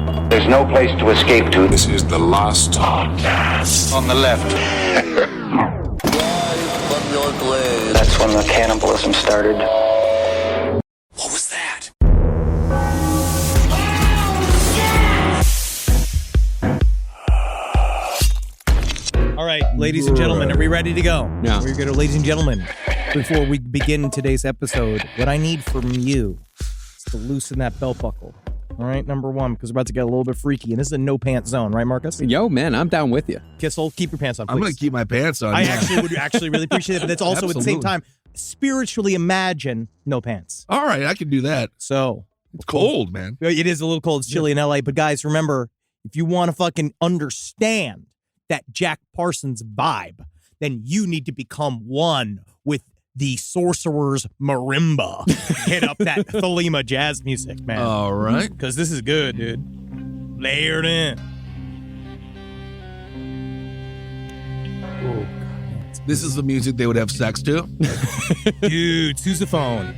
There's no place to escape to. This is the last podcast. On the left. That's when the cannibalism started. What was that? All right, ladies and gentlemen, are we ready to go? Yeah. We're good, ladies and gentlemen. Before we begin today's episode, what I need from you is to loosen that belt buckle. All right, number one, because we're about to get a little bit freaky, and this is a no-pants zone, right, Marcus? Yo, man, I'm down with you. Kissel, keep your pants on, please. I'm going to keep my pants on. I actually would really appreciate it, but that's also at the same Absolutely. time, spiritually imagine no pants. All right, I can do that. So. It's cold, man. It is a little cold. It's chilly in LA, but guys, remember, if you want to fucking understand that Jack Parsons vibe, then you need to become one with the Sorcerer's Marimba. Hit up that Thelema jazz music, man. All right. Because this is good, dude. Layered in. This is the music they would have sex to. Dude, sousaphone.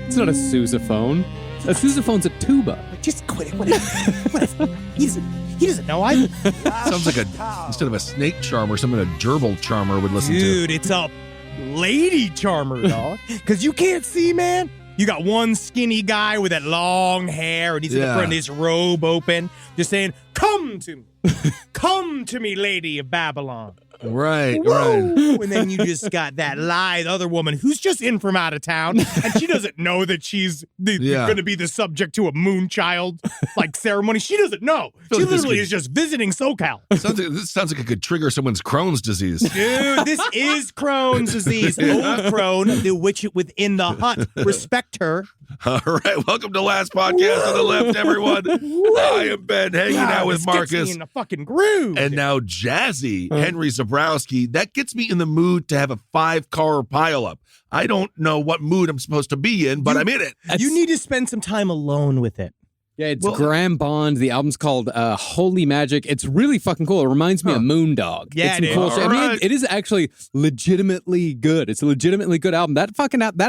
It's not a sousaphone. A sousaphone's a tuba. Just quit it. Whatever. He doesn't know. Sounds like instead of a snake charmer, something a gerbil charmer would listen Dude, it's a lady charmer, dog. Because you can't see, man. You got one skinny guy with that long hair, and he's in the front of his robe open, just saying, "Come to me. Come to me, lady of Babylon." to. Right. And then you just got that lithe other woman who's just in from out of town, and she doesn't know that she's going to be the subject to a moonchild like ceremony. She doesn't know. She like literally is just visiting SoCal. This sounds like it could trigger someone's Crohn's disease. Dude, this is Crohn's disease. Old crone, the witch within the hut. Respect her. All right, welcome to Last Podcast on the Left, everyone. I am Ben, hanging out with this Marcus. gets me in the fucking groove. And now Jazzy, Henry Zabrowski. That gets me in the mood to have a 5-car pileup. I don't know what mood I'm supposed to be in, but I'm in it. You need to spend some time alone with it. Yeah, it's Graham Bond. The album's called Holy Magic. It's really fucking cool. It reminds me of Moondog. Yeah, it's some cool shit. I mean, it is actually legitimately good. It's a legitimately good album. That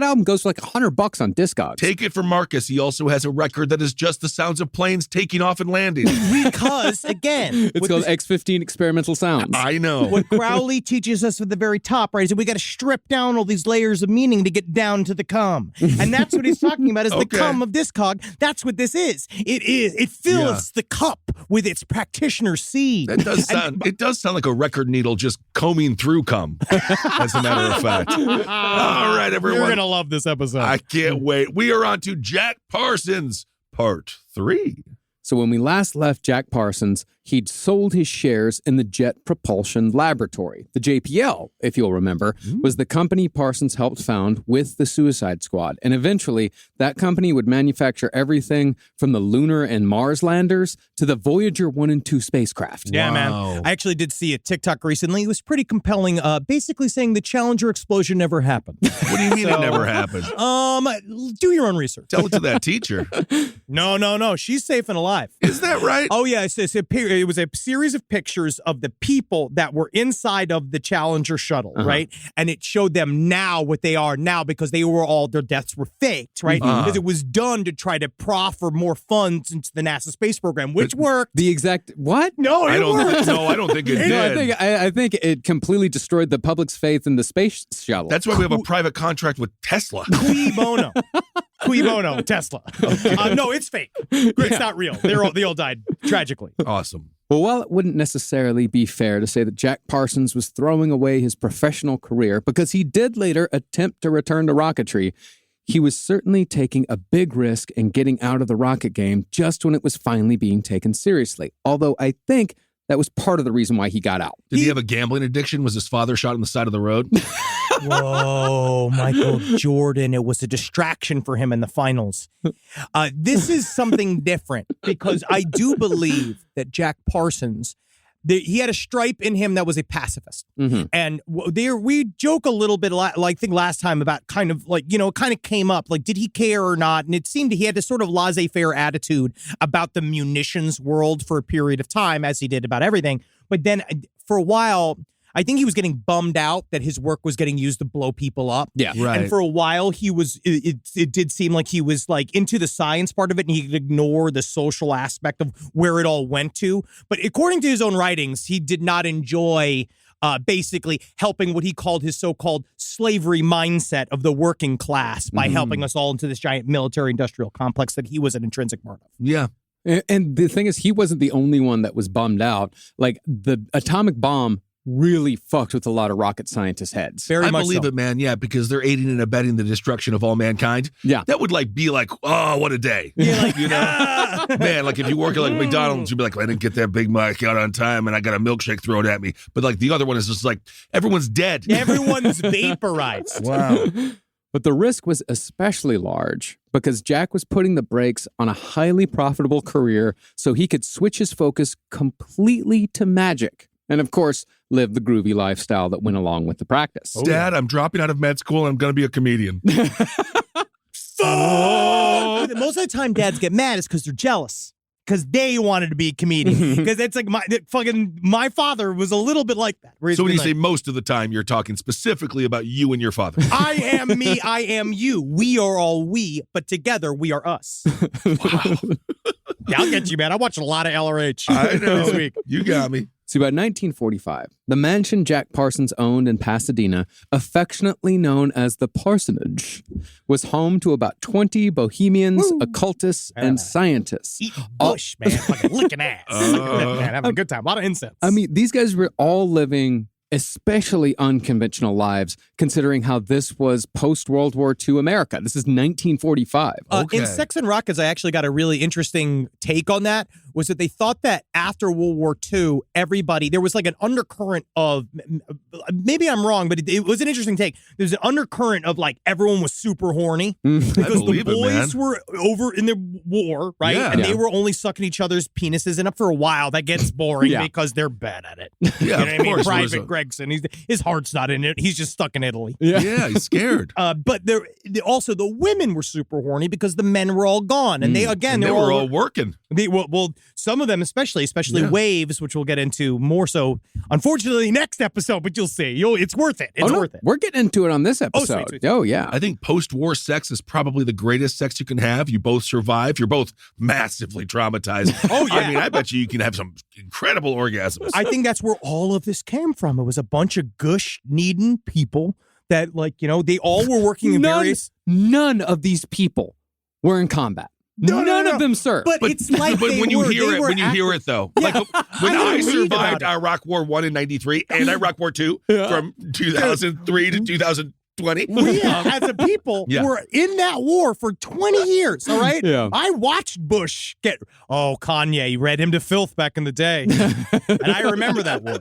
album goes for like $100 on Discogs. Take it from Marcus. He also has a record that is just the sounds of planes taking off and landing. Because, again, it's called X15 Experimental Sounds. I know. What Crowley teaches us at the very top, right, is that we got to strip down all these layers of meaning to get down to the cum. And that's what he's talking about, is the cum of Discog. That's what this is. It fills the cup with its practitioner seed. It does sound like a record needle just combing through cum, as a matter of fact. All right, everyone. You're going to love this episode. I can't wait. We are on to Jack Parsons, Part 3. So when we last left Jack Parsons, he'd sold his shares in the Jet Propulsion Laboratory. The JPL, if you'll remember, was the company Parsons helped found with the Suicide Squad. And eventually, that company would manufacture everything from the lunar and Mars landers to the Voyager 1 and 2 spacecraft. Yeah, man. I actually did see a TikTok recently. It was pretty compelling, basically saying the Challenger explosion never happened. What do you mean it never happened? Do your own research. Tell it to that teacher. No. She's safe and alive. Is that right? Oh, yeah. It was a series of pictures of the people that were inside of the Challenger shuttle, right? And it showed them now what they are now because their deaths were faked, right? Because it was done to try to proffer more funds into the NASA space program, which worked. The exact what? No, I don't think it did. I think it completely destroyed the public's faith in the space shuttle. That's why we have a private contract with Tesla. Cui bono. Cui bono, Tesla. No, it's fake. It's not real. They all died tragically. Awesome. Well, while it wouldn't necessarily be fair to say that Jack Parsons was throwing away his professional career because he did later attempt to return to rocketry, he was certainly taking a big risk in getting out of the rocket game just when it was finally being taken seriously. Although I think that was part of the reason why he got out. Did he have a gambling addiction? Was his father shot on the side of the road? Whoa, Michael Jordan. It was a distraction for him in the finals. This is something different because I do believe that Jack Parsons, he had a stripe in him that was a pacifist. And we joke a little bit, like I think last time, about kind of like, it kind of came up, like, did he care or not? And it seemed he had this sort of laissez-faire attitude about the munitions world for a period of time, as he did about everything. But then for a while, I think he was getting bummed out that his work was getting used to blow people up. Yeah. Right. And for a while, he was. It did seem like he was like into the science part of it, and he could ignore the social aspect of where it all went to. But according to his own writings, he did not enjoy basically helping what he called his so-called slavery mindset of the working class by helping us all into this giant military-industrial complex that he was an intrinsic part of. Yeah. And the thing is, he wasn't the only one that was bummed out. Like, the atomic bomb really fucked with a lot of rocket scientists' heads. Very I much believe so. it, man. Yeah, because they're aiding and abetting the destruction of all mankind. Yeah. That would be like, oh, what a day. Yeah, like, You know? Man, like if you work at like McDonald's, you'd be like, I didn't get that Big Mac out on time and I got a milkshake thrown at me. But like the other one is just like, everyone's dead. Everyone's vaporized. Wow. But the risk was especially large because Jack was putting the brakes on a highly profitable career so he could switch his focus completely to magic. And of course, live the groovy lifestyle that went along with the practice. Dad, I'm dropping out of med school and I'm going to be a comedian. Fuck! Most of the time, dads get mad is because they're jealous. Because they wanted to be a comedian. Because it's like my father was a little bit like that. So when you say most of the time, you're talking specifically about you and your father. I am me, I am you. We are all we, but together we are us. Wow. Yeah, I'll get you, man. I watched a lot of LRH I know. this week. You got me. See, by 1945, the mansion Jack Parsons owned in Pasadena, affectionately known as the Parsonage, was home to about 20 bohemians, occultists, and scientists. Eating bush, man. Fucking licking ass. Man, having a good time. A lot of incense. I mean, these guys were all living especially unconventional lives, considering how this was post-World War II America. This is 1945. Okay. In Sex and Rockets, I actually got a really interesting take on that, was that they thought that after World War II, there was like an undercurrent of, maybe I'm wrong, but it was an interesting take. There's an undercurrent of like everyone was super horny because the believe it, boys man. were over in the war, right? Yeah. And Yeah. they were only sucking each other's penises, and up for a while, that gets boring Yeah. because they're bad at it. Yeah, You know what I mean? course. Private Gregson, his heart's not in it. He's just stuck in Italy. Yeah, he's scared. But also the women were super horny because the men were all gone, and they And they were all working. well, some of them especially Yeah. Waves, which we'll get into more so, unfortunately, next episode. But you'll see, it's worth it. It's worth it. We're getting into it on this episode. sweet. Oh, yeah. I think post-war sex is probably the greatest sex you can have. You both survive. You're both massively traumatized. Oh, yeah. I mean, I bet you can have some incredible orgasms. I think that's where all of this came from. It was a bunch of gush-needing people that, they all were working in various. None of these people were in combat. No, None of them served. But it's like but they when you were, hear they it, were when you hear it though, like when I I didn't read survived about it. Iraq War 1 in '93 and Iraq War 2 from 2003 to 2020. We, as a people, Yeah. were in that war for 20 years, all right? Yeah. I watched Bush Kanye read him to filth back in the day. And I remember that war.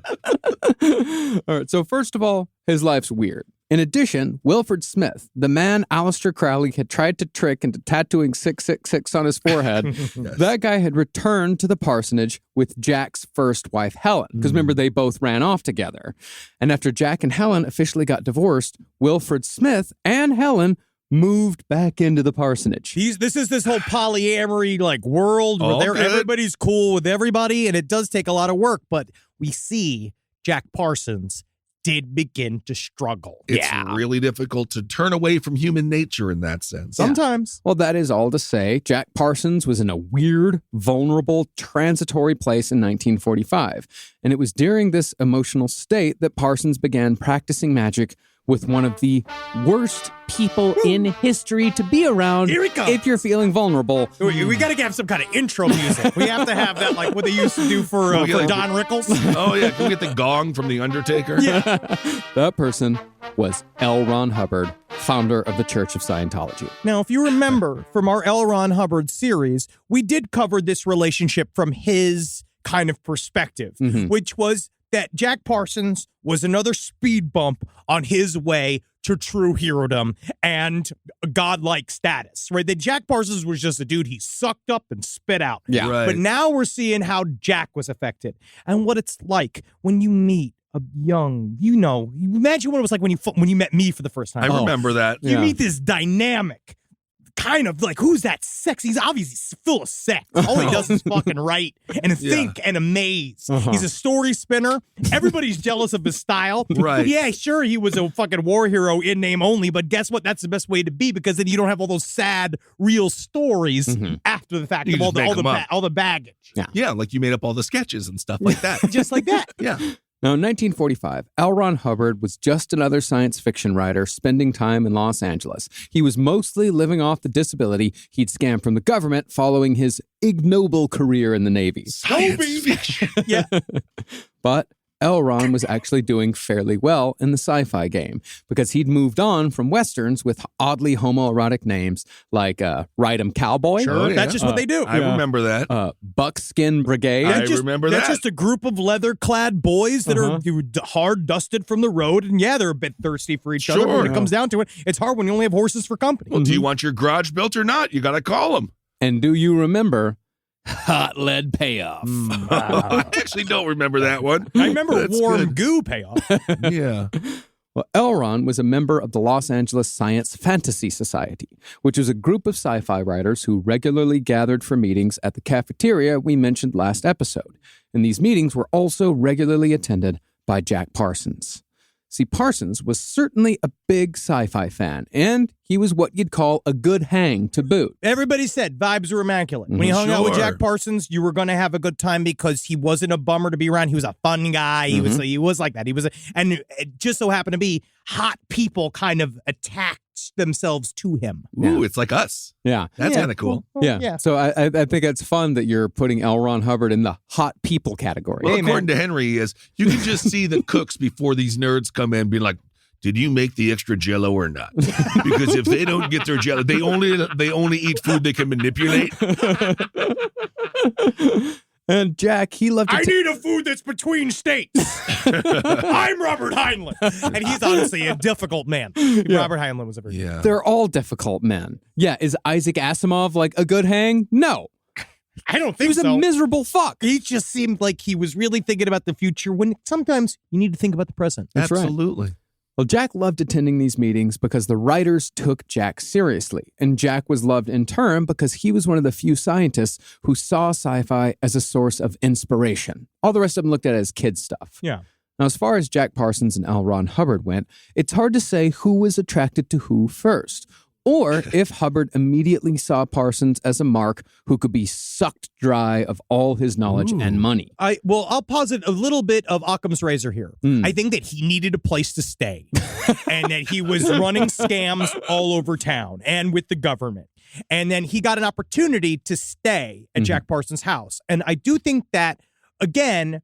All right, so first of all, his life's weird. In addition, Wilfred Smith, the man Aleister Crowley had tried to trick into tattooing 666 on his forehead, that guy had returned to the parsonage with Jack's first wife, Helen. Because remember, they both ran off together. And after Jack and Helen officially got divorced, Wilfred Smith and Helen moved back into the parsonage. This is this whole polyamory world where Oh, good. everybody's cool with everybody, and it does take a lot of work, but we see Jack Parsons did begin to struggle. It's really difficult to turn away from human nature in that sense. Sometimes. Well, that is all to say, Jack Parsons was in a weird, vulnerable, transitory place in 1945. And it was during this emotional state that Parsons began practicing magic with one of the worst people in history to be around. Here it comes. If you're feeling vulnerable. We got to have some kind of intro music. We have to have that, like what they used to do for Don Rickles. Oh, yeah. Can we get the gong from The Undertaker? Yeah. That person was L. Ron Hubbard, founder of the Church of Scientology. Now, if you remember from our L. Ron Hubbard series, we did cover this relationship from his kind of perspective, which was that Jack Parsons was another speed bump on his way to true herodom and godlike status, right? That Jack Parsons was just a dude he sucked up and spit out. Yeah. Right. But now we're seeing how Jack was affected and what it's like when you meet a young, imagine what it was like when you met me for the first time. I remember that. You meet this dynamic, kind of like, who's that sex? He's obviously full of sex. All he does is fucking write and think and amaze. He's a story spinner. Everybody's jealous of his style. Right. Yeah, sure, he was a fucking war hero in name only, but guess what? That's the best way to be, because then you don't have all those sad, real stories after the fact You of just make them up. all the baggage. Yeah, like you made up all the sketches and stuff like that. Just like that. Yeah. Now, in 1945, L. Ron Hubbard was just another science fiction writer spending time in Los Angeles. He was mostly living off the disability he'd scammed from the government following his ignoble career in the Navy. Science fiction. Yeah. But L. Ron was actually doing fairly well in the sci-fi game because he'd moved on from westerns with oddly homoerotic names like Ride 'em Cowboy. Sure, That's just what they do. I remember that. Buckskin Brigade. I remember That's that. just a group of leather-clad boys that are hard dusted from the road, and yeah, they're a bit thirsty for each other. But when it comes down to it, it's hard when you only have horses for company. Well, do you want your garage built or not? You got to call them. And do you remember Hot Lead Payoff? I actually don't remember that one. I remember That's Warm good. Goo payoff. Yeah. Well, L. Ron was a member of the Los Angeles Science Fantasy Society, which was a group of sci-fi writers who regularly gathered for meetings at the cafeteria we mentioned last episode. And these meetings were also regularly attended by Jack Parsons. See, Parsons was certainly a big sci-fi fan, and he was what you'd call a good hang to boot. Everybody said vibes were immaculate. When you hung out with Sure. Jack Parsons, you were going to have a good time because he wasn't a bummer to be around. He was a fun guy. He was like that. And it just so happened to be hot people kind of attacked themselves to him. Ooh, it's like us. Yeah. That's kind of cool. Yeah. So I think it's fun that you're putting L. Ron Hubbard in the hot people category. Well, Hey, according to Henry, you can just see the cooks before these nerds come in being like, did you make the extra Jell-O or not? Because if they don't get their Jell-O, they only eat food they can manipulate. And Jack, he loved to need a food that's between states. I'm Robert Heinlein. And he's honestly a difficult man. Robert Heinlein was a very They're all difficult men. Yeah, is Isaac Asimov like a good hang? No. I don't He think was so. a miserable fuck. He just seemed like he was really thinking about the future when sometimes you need to think about the present. That's right. Absolutely. Well, Jack loved attending these meetings because the writers took Jack seriously. And Jack was loved in turn because he was one of the few scientists who saw sci-fi as a source of inspiration. All the rest of them looked at it as kid stuff. Yeah. Now, as far as Jack Parsons and L. Ron Hubbard went, it's hard to say who was attracted to who first, or if Hubbard immediately saw Parsons as a mark who could be sucked dry of all his knowledge and money. I'll posit a little bit of Occam's razor here. I think that he needed a place to stay and that he was running scams all over town and with the government. And then he got an opportunity to stay at Jack Parsons' house. And I do think that, again,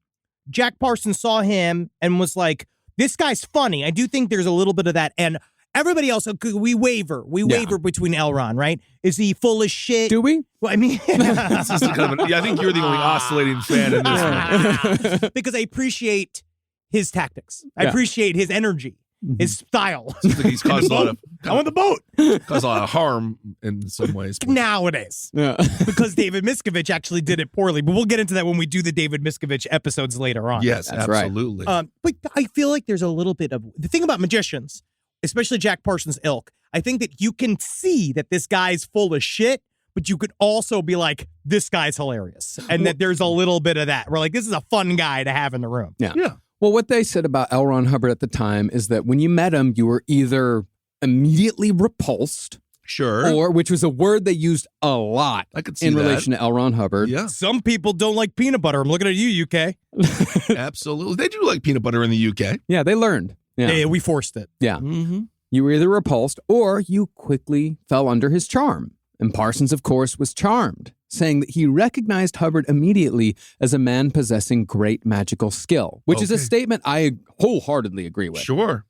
Jack Parsons saw him and was like, this guy's funny. I do think there's a little bit of that. And everybody else, we waver. We waver between L. Ron, right? Is he full of shit? Do we? Well, I mean, This is kind of I think you're the only oscillating fan in this one. because I appreciate his tactics. I appreciate his energy, his style. Seems like he's caused a lot of I want the boat caused a lot of harm in some ways. nowadays. Yeah. Because David Miscavige actually did it poorly. But we'll get into that when we do the David Miscavige episodes later on. Yes, That's right. absolutely. But I feel like there's a little bit of the thing about magicians, especially Jack Parsons' ilk. I think that you can see that this guy's full of shit, but you could also be like, this guy's hilarious. And that there's a little bit of that. We're like, this is a fun guy to have in the room. Yeah. Yeah. Well, what they said about L. Ron Hubbard at the time is that when you met him, you were either immediately repulsed, Sure. or, which was a word they used a lot I could see in that. relation to L. Ron Hubbard. Yeah, Some people don't like peanut butter. I'm looking at you, UK. absolutely. They do like peanut butter in the UK. Yeah, they learned. Yeah. Yeah, we forced it. Yeah. Mm-hmm. You were either repulsed or you quickly fell under his charm. And Parsons, of course, was charmed, saying that he recognized Hubbard immediately as a man possessing great magical skill, which is a Okay. statement I wholeheartedly agree with. Sure.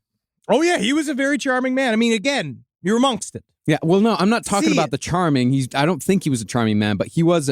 Oh, yeah, he was a very charming man. I mean, again, you're amongst it. Yeah, well, no, I'm not talking See about it. the charming. I don't think he was a charming man, but he was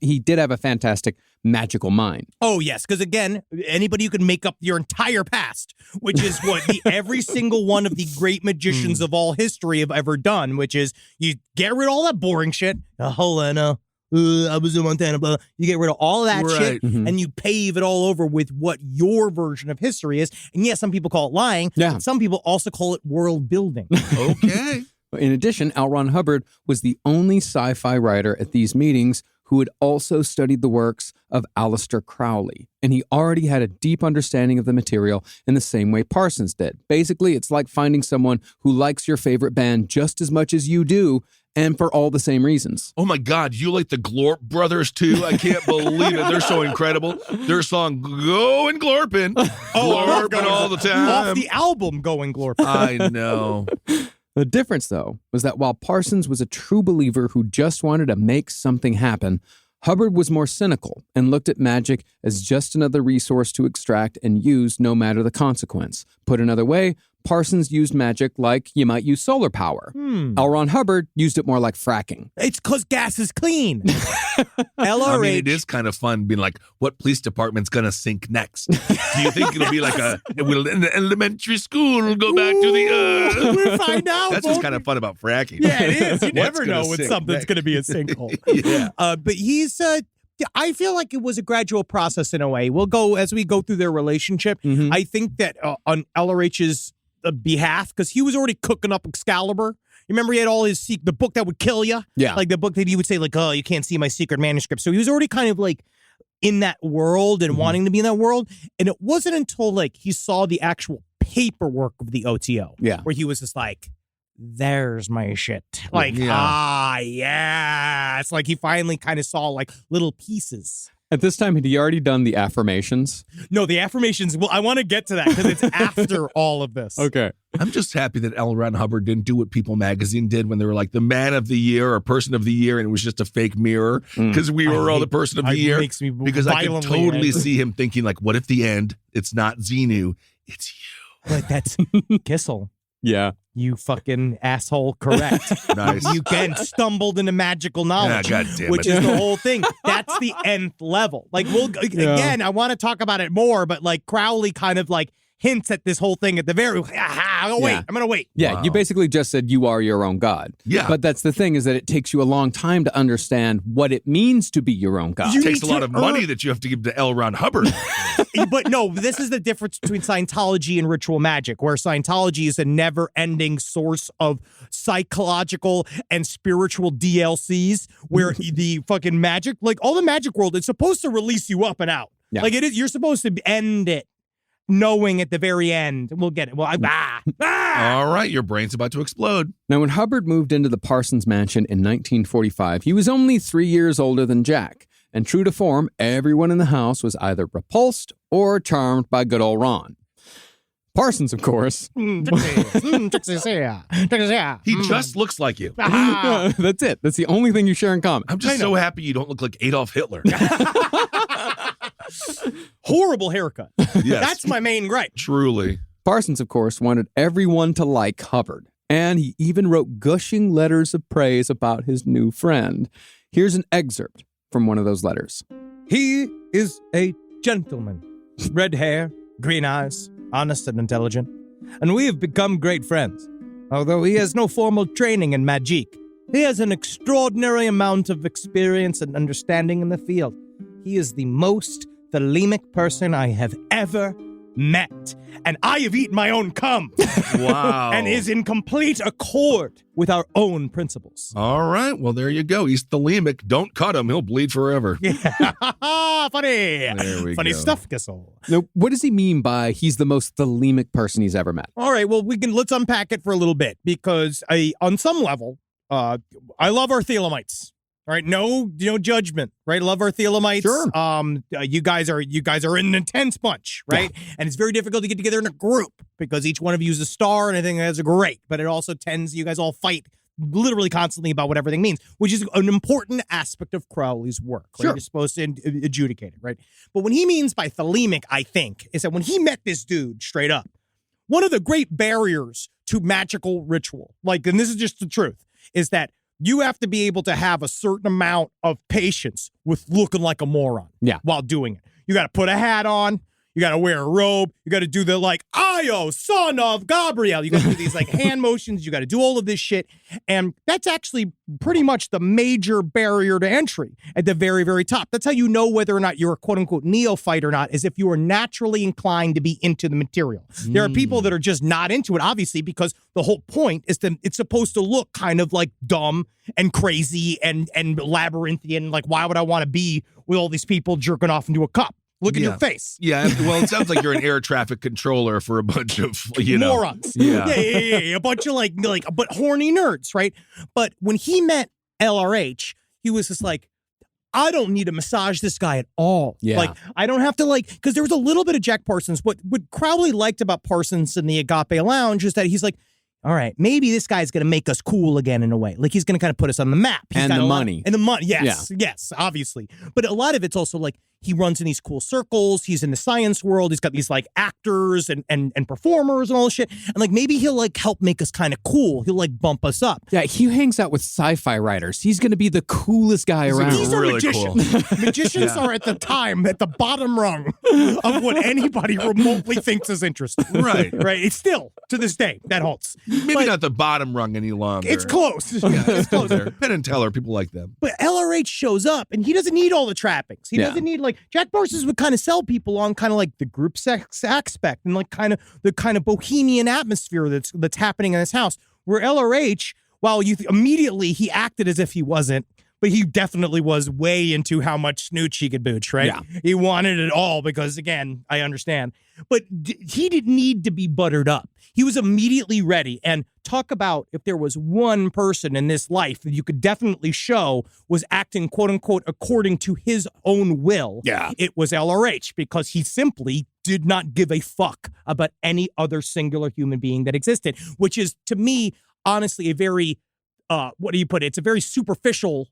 he did have a fantastic magical mind. Oh, yes, because again, anybody who can make up your entire past, which is what every single one of the great magicians of all history have ever done, which is you get rid of all that boring shit. Helena, I was in Montana, blah. You get rid of all of that shit, Right. and you pave it all over with what your version of history is. And yes, some people call it lying. Yeah. But some people also call it world building. Okay. In addition, L. Ron Hubbard was the only sci-fi writer at these meetings who had also studied the works of Aleister Crowley, and he already had a deep understanding of the material in the same way Parsons did. Basically, it's like finding someone who likes your favorite band just as much as you do, and for all the same reasons. Oh my God, you like the Glorp Brothers too? I can't believe it. They're so incredible. Their song Going Glorpin'. Glorpin' all the time. Off the album Going Glorp. I know. The difference, though, was that while Parsons was a true believer who just wanted to make something happen, Hubbard was more cynical and looked at magic as just another resource to extract and use no matter the consequence. Put another way, Parsons used magic like you might use solar power. L. Ron Hubbard used it more like fracking. It's because gas is clean. LRH. I mean, it is kind of fun being like, what police department's going to sink next? Do you think it'll be like will in the elementary school we'll go back to the We'll find out. That's what's kind of fun about fracking. Yeah, it is. You What's never gonna know when sink something's next? going to be a sinkhole. Yeah. But he's, I feel like it was a gradual process in a way. We'll go, as we go through their relationship, I think that on LRH's behalf, because he was already cooking up Excalibur. You remember he had all his the book that would kill you? Yeah. Like the book that he would say, like, oh, you can't see my secret manuscript. So he was already kind of like in that world and wanting to be in that world. And it wasn't until like he saw the actual paperwork of the OTO where he was just like, there's my shit. Like, yeah. It's like he finally kind of saw like little pieces. At this time, had he already done the affirmations? No, the affirmations. Well, I want to get to that because it's after all of this. Okay. I'm just happy that L. Ron Hubbard didn't do what People Magazine did when they were like the man of the year or person of the year, and it was just a fake mirror because we were all the person of the year. Makes me Because I could violently totally angry. see him thinking like, what if the end, it's not Xenu, it's you. But that's Kissel. Yeah. You fucking asshole. Correct. Nice. You again stumbled into magical knowledge, God damn which it. is the whole thing. That's the nth level. Like, again, I want to talk about it more, but like Crowley kind of like hints at this whole thing at the very. I'm gonna wait. Yeah, Wow. you basically just said you are your own God. Yeah. But that's the thing is that it takes you a long time to understand what it means to be your own God. You It takes a need lot to of money that you have to give to L. Ron Hubbard. But no, this is the difference between Scientology and ritual magic, where Scientology is a never-ending source of psychological and spiritual DLCs, where the fucking magic, like all the magic world, it's supposed to release you up and out. Yeah. Like it is, you're supposed to end it knowing at the very end. We'll get it. Well, All right, your brain's about to explode. Now, when Hubbard moved into the Parsons mansion in 1945, he was only 3 years older than Jack. And true to form, everyone in the house was either repulsed or charmed by good old Ron. Parsons, of course. He just looks like you. That's it. That's the only thing you share in common. I'm just so happy you don't look like Adolf Hitler. Horrible haircut. Yes. That's my main gripe. Truly. Parsons, of course, wanted everyone to like Hubbard. And he even wrote gushing letters of praise about his new friend. Here's an excerpt from one of those letters. He is a gentleman. Red hair, green eyes, honest and intelligent. And we have become great friends. Although he has no formal training in magic, he has an extraordinary amount of experience and understanding in the field. He is the most thelemic person I have ever met. And I have eaten my own cum. Wow. And is in complete accord with our own principles. All right. Well, there you go. He's thelemic. Don't cut him. He'll bleed forever. Funny. There we Funny go. stuff, Kissel. Now, what does he mean by he's the most thelemic person he's ever met? All right, well, let's unpack it for a little bit because on some level, I love our Thelemites. All right, no judgment, right? Love our Thelemites. Sure. You guys are an intense bunch, right? Yeah. And it's very difficult to get together in a group because each one of you is a star, and I think that's great. But it also tends you guys all fight literally constantly about what everything means, which is an important aspect of Crowley's work. Right? Sure. You're supposed to adjudicate it, right? But what he means by thelemic, I think, is that when he met this dude straight up, one of the great barriers to magical ritual, like, and this is just the truth, is that you have to be able to have a certain amount of patience with looking like a moron while doing it. You got to put a hat on. You got to wear a robe. You got to do the like, Io, son of Gabriel. You got to do these like hand motions. You got to do all of this shit. And that's actually pretty much the major barrier to entry at the very, very top. That's how you know whether or not you're a quote unquote neophyte or not, is if you are naturally inclined to be into the material. There are people that are just not into it, obviously, because the whole point is that it's supposed to look kind of like dumb and crazy and labyrinthian. Like, why would I want to be with all these people jerking off into a cup? Look at your face. Yeah, well, it sounds like you're an air traffic controller for a bunch of, morons. Yeah. A bunch of but horny nerds, right? But when he met LRH, he was just like, I don't need to massage this guy at all. Yeah. Like, I don't have to because there was a little bit of Jack Parsons. What Crowley liked about Parsons in the Agape Lounge is that he's like, all right, maybe this guy's going to make us cool again in a way. Like, he's going to kind of put us on the map. And the money. And the money, yes, obviously. But a lot of it's also like he runs in these cool circles. He's in the science world. He's got these like actors and performers and all this shit. And like maybe he'll like help make us kind of cool. He'll like bump us up. Yeah, he hangs out with sci-fi writers. He's going to be the coolest guy around. These are really magicians. cool. Magicians are at the time at the bottom rung of what anybody remotely thinks is interesting. Right. Right. It's still to this day that holds. Maybe not the bottom rung any longer. It's close. Yeah, It's close. Penn and Teller, people like them. But LRH shows up and he doesn't need all the trappings. He doesn't need Jack Parsons would kind of sell people on kind of like the group sex aspect and like kind of the kind of bohemian atmosphere that's happening in this house. Where LRH, while immediately he acted as if he wasn't, but he definitely was way into how much snooch he could booch, right? Yeah. He wanted it all because, again, I understand. But he didn't need to be buttered up. He was immediately ready. And talk about if there was one person in this life that you could definitely show was acting, quote unquote, according to his own will. Yeah. It was LRH because he simply did not give a fuck about any other singular human being that existed, which is, to me, honestly, a very what do you put it? It's a very superficial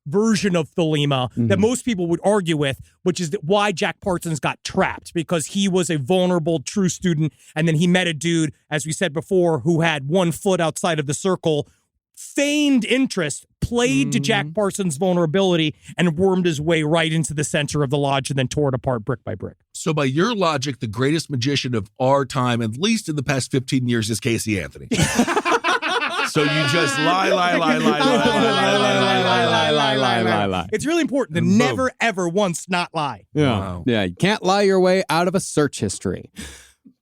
version of Thelema that most people would argue with, which is why Jack Parsons got trapped, because he was a vulnerable, true student. And then he met a dude, as we said before, who had 1 foot outside of the circle, feigned interest, played to Jack Parsons' vulnerability, and wormed his way right into the center of the lodge and then tore it apart brick by brick. So by your logic, the greatest magician of our time, at least in the past 15 years, is Casey Anthony. So you just lie. It's really important to never, ever once not lie. Yeah. Wow. Yeah, you can't lie your way out of a search history.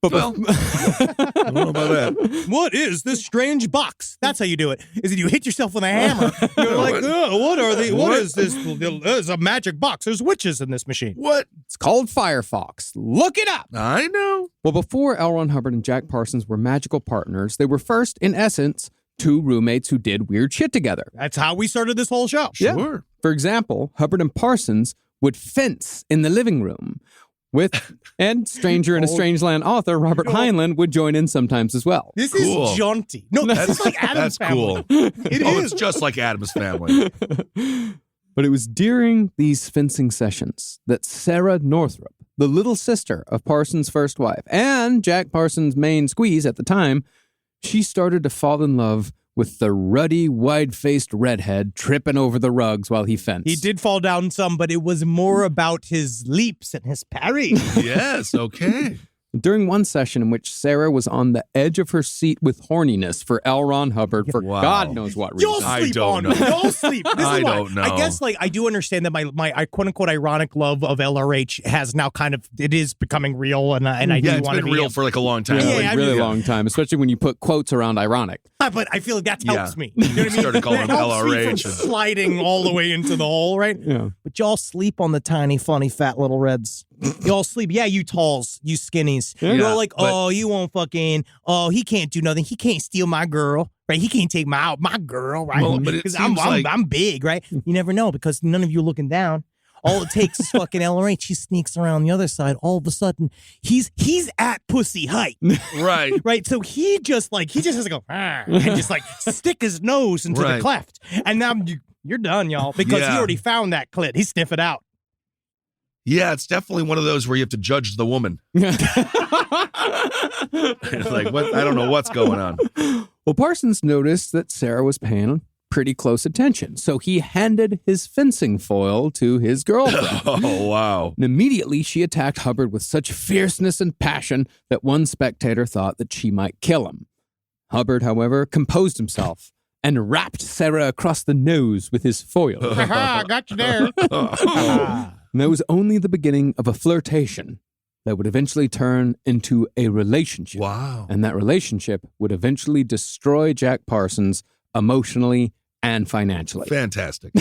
But Well, I don't know about that. What is this strange box? That's how you do it. Is that you hit yourself with a hammer. You're like, what are they? What is this? There's a magic box. There's witches in this machine. What? it's called Firefox. Look it up. I know. Well, before L. Ron Hubbard and Jack Parsons were magical partners, they were first, in essence, two roommates who did weird shit together. That's how we started this whole show. Yeah. Sure. For example, Hubbard and Parsons would fence in the living room and Stranger in a Strange Land author Robert Heinlein would join in sometimes as well. This Cool. is jaunty. No, this is like Adam's That's Family. cool. It It's is. just like Adam's Family. But it was during these fencing sessions that Sarah Northrup, the little sister of Parsons' first wife and Jack Parsons' main squeeze at the time, she started to fall in love with the ruddy, wide-faced redhead tripping over the rugs while he fenced. He did fall down some, but it was more about his leaps and his parry. Yes, okay. During one session in which Sarah was on the edge of her seat with horniness for L. Ron Hubbard for Wow. God knows what reason. You'll I sleep don't on know. me. You'll sleep. This I is why. don't know. I guess, like, I do understand that my quote unquote ironic love of LRH has now kind of, it is becoming real, and I Yeah, do it's want to been be real for like a long time. Yeah, Yeah, like I really mean- long time, especially when you put quotes around ironic. But I feel like that helps Yeah. me. You know what I mean? Started calling It him helps me from LRH and- sliding all the way into the hole, right? Yeah. But y'all sleep on the tiny, funny, fat little reds. Y'all sleep. Yeah, you talls, you skinnies. Yeah, You're like, but- oh, you won't fucking, oh, he can't do nothing. He can't steal my girl, right? He can't take my girl, right? Well, but it Because seems like- I'm big, right? You never know because none of you are looking down. All it takes is fucking LRH. He sneaks around the other side. All of a sudden, he's at pussy height, Right. right? So he just has to go and just like stick his nose into the Right. cleft, and now you're done, y'all, because he Yeah. already found that clit. He sniff it out. Yeah, it's definitely one of those where you have to judge the woman. It's like, what? I don't know what's going on. Well, Parsons noticed that Sarah was paying pretty close attention. So he handed his fencing foil to his girlfriend. Oh, wow. And immediately she attacked Hubbard with such fierceness and passion that one spectator thought that she might kill him. Hubbard, however, composed himself and rapped Sarah across the nose with his foil. Haha, got you there. And that was only the beginning of a flirtation that would eventually turn into a relationship. Wow. And that relationship would eventually destroy Jack Parsons emotionally and financially. Fantastic.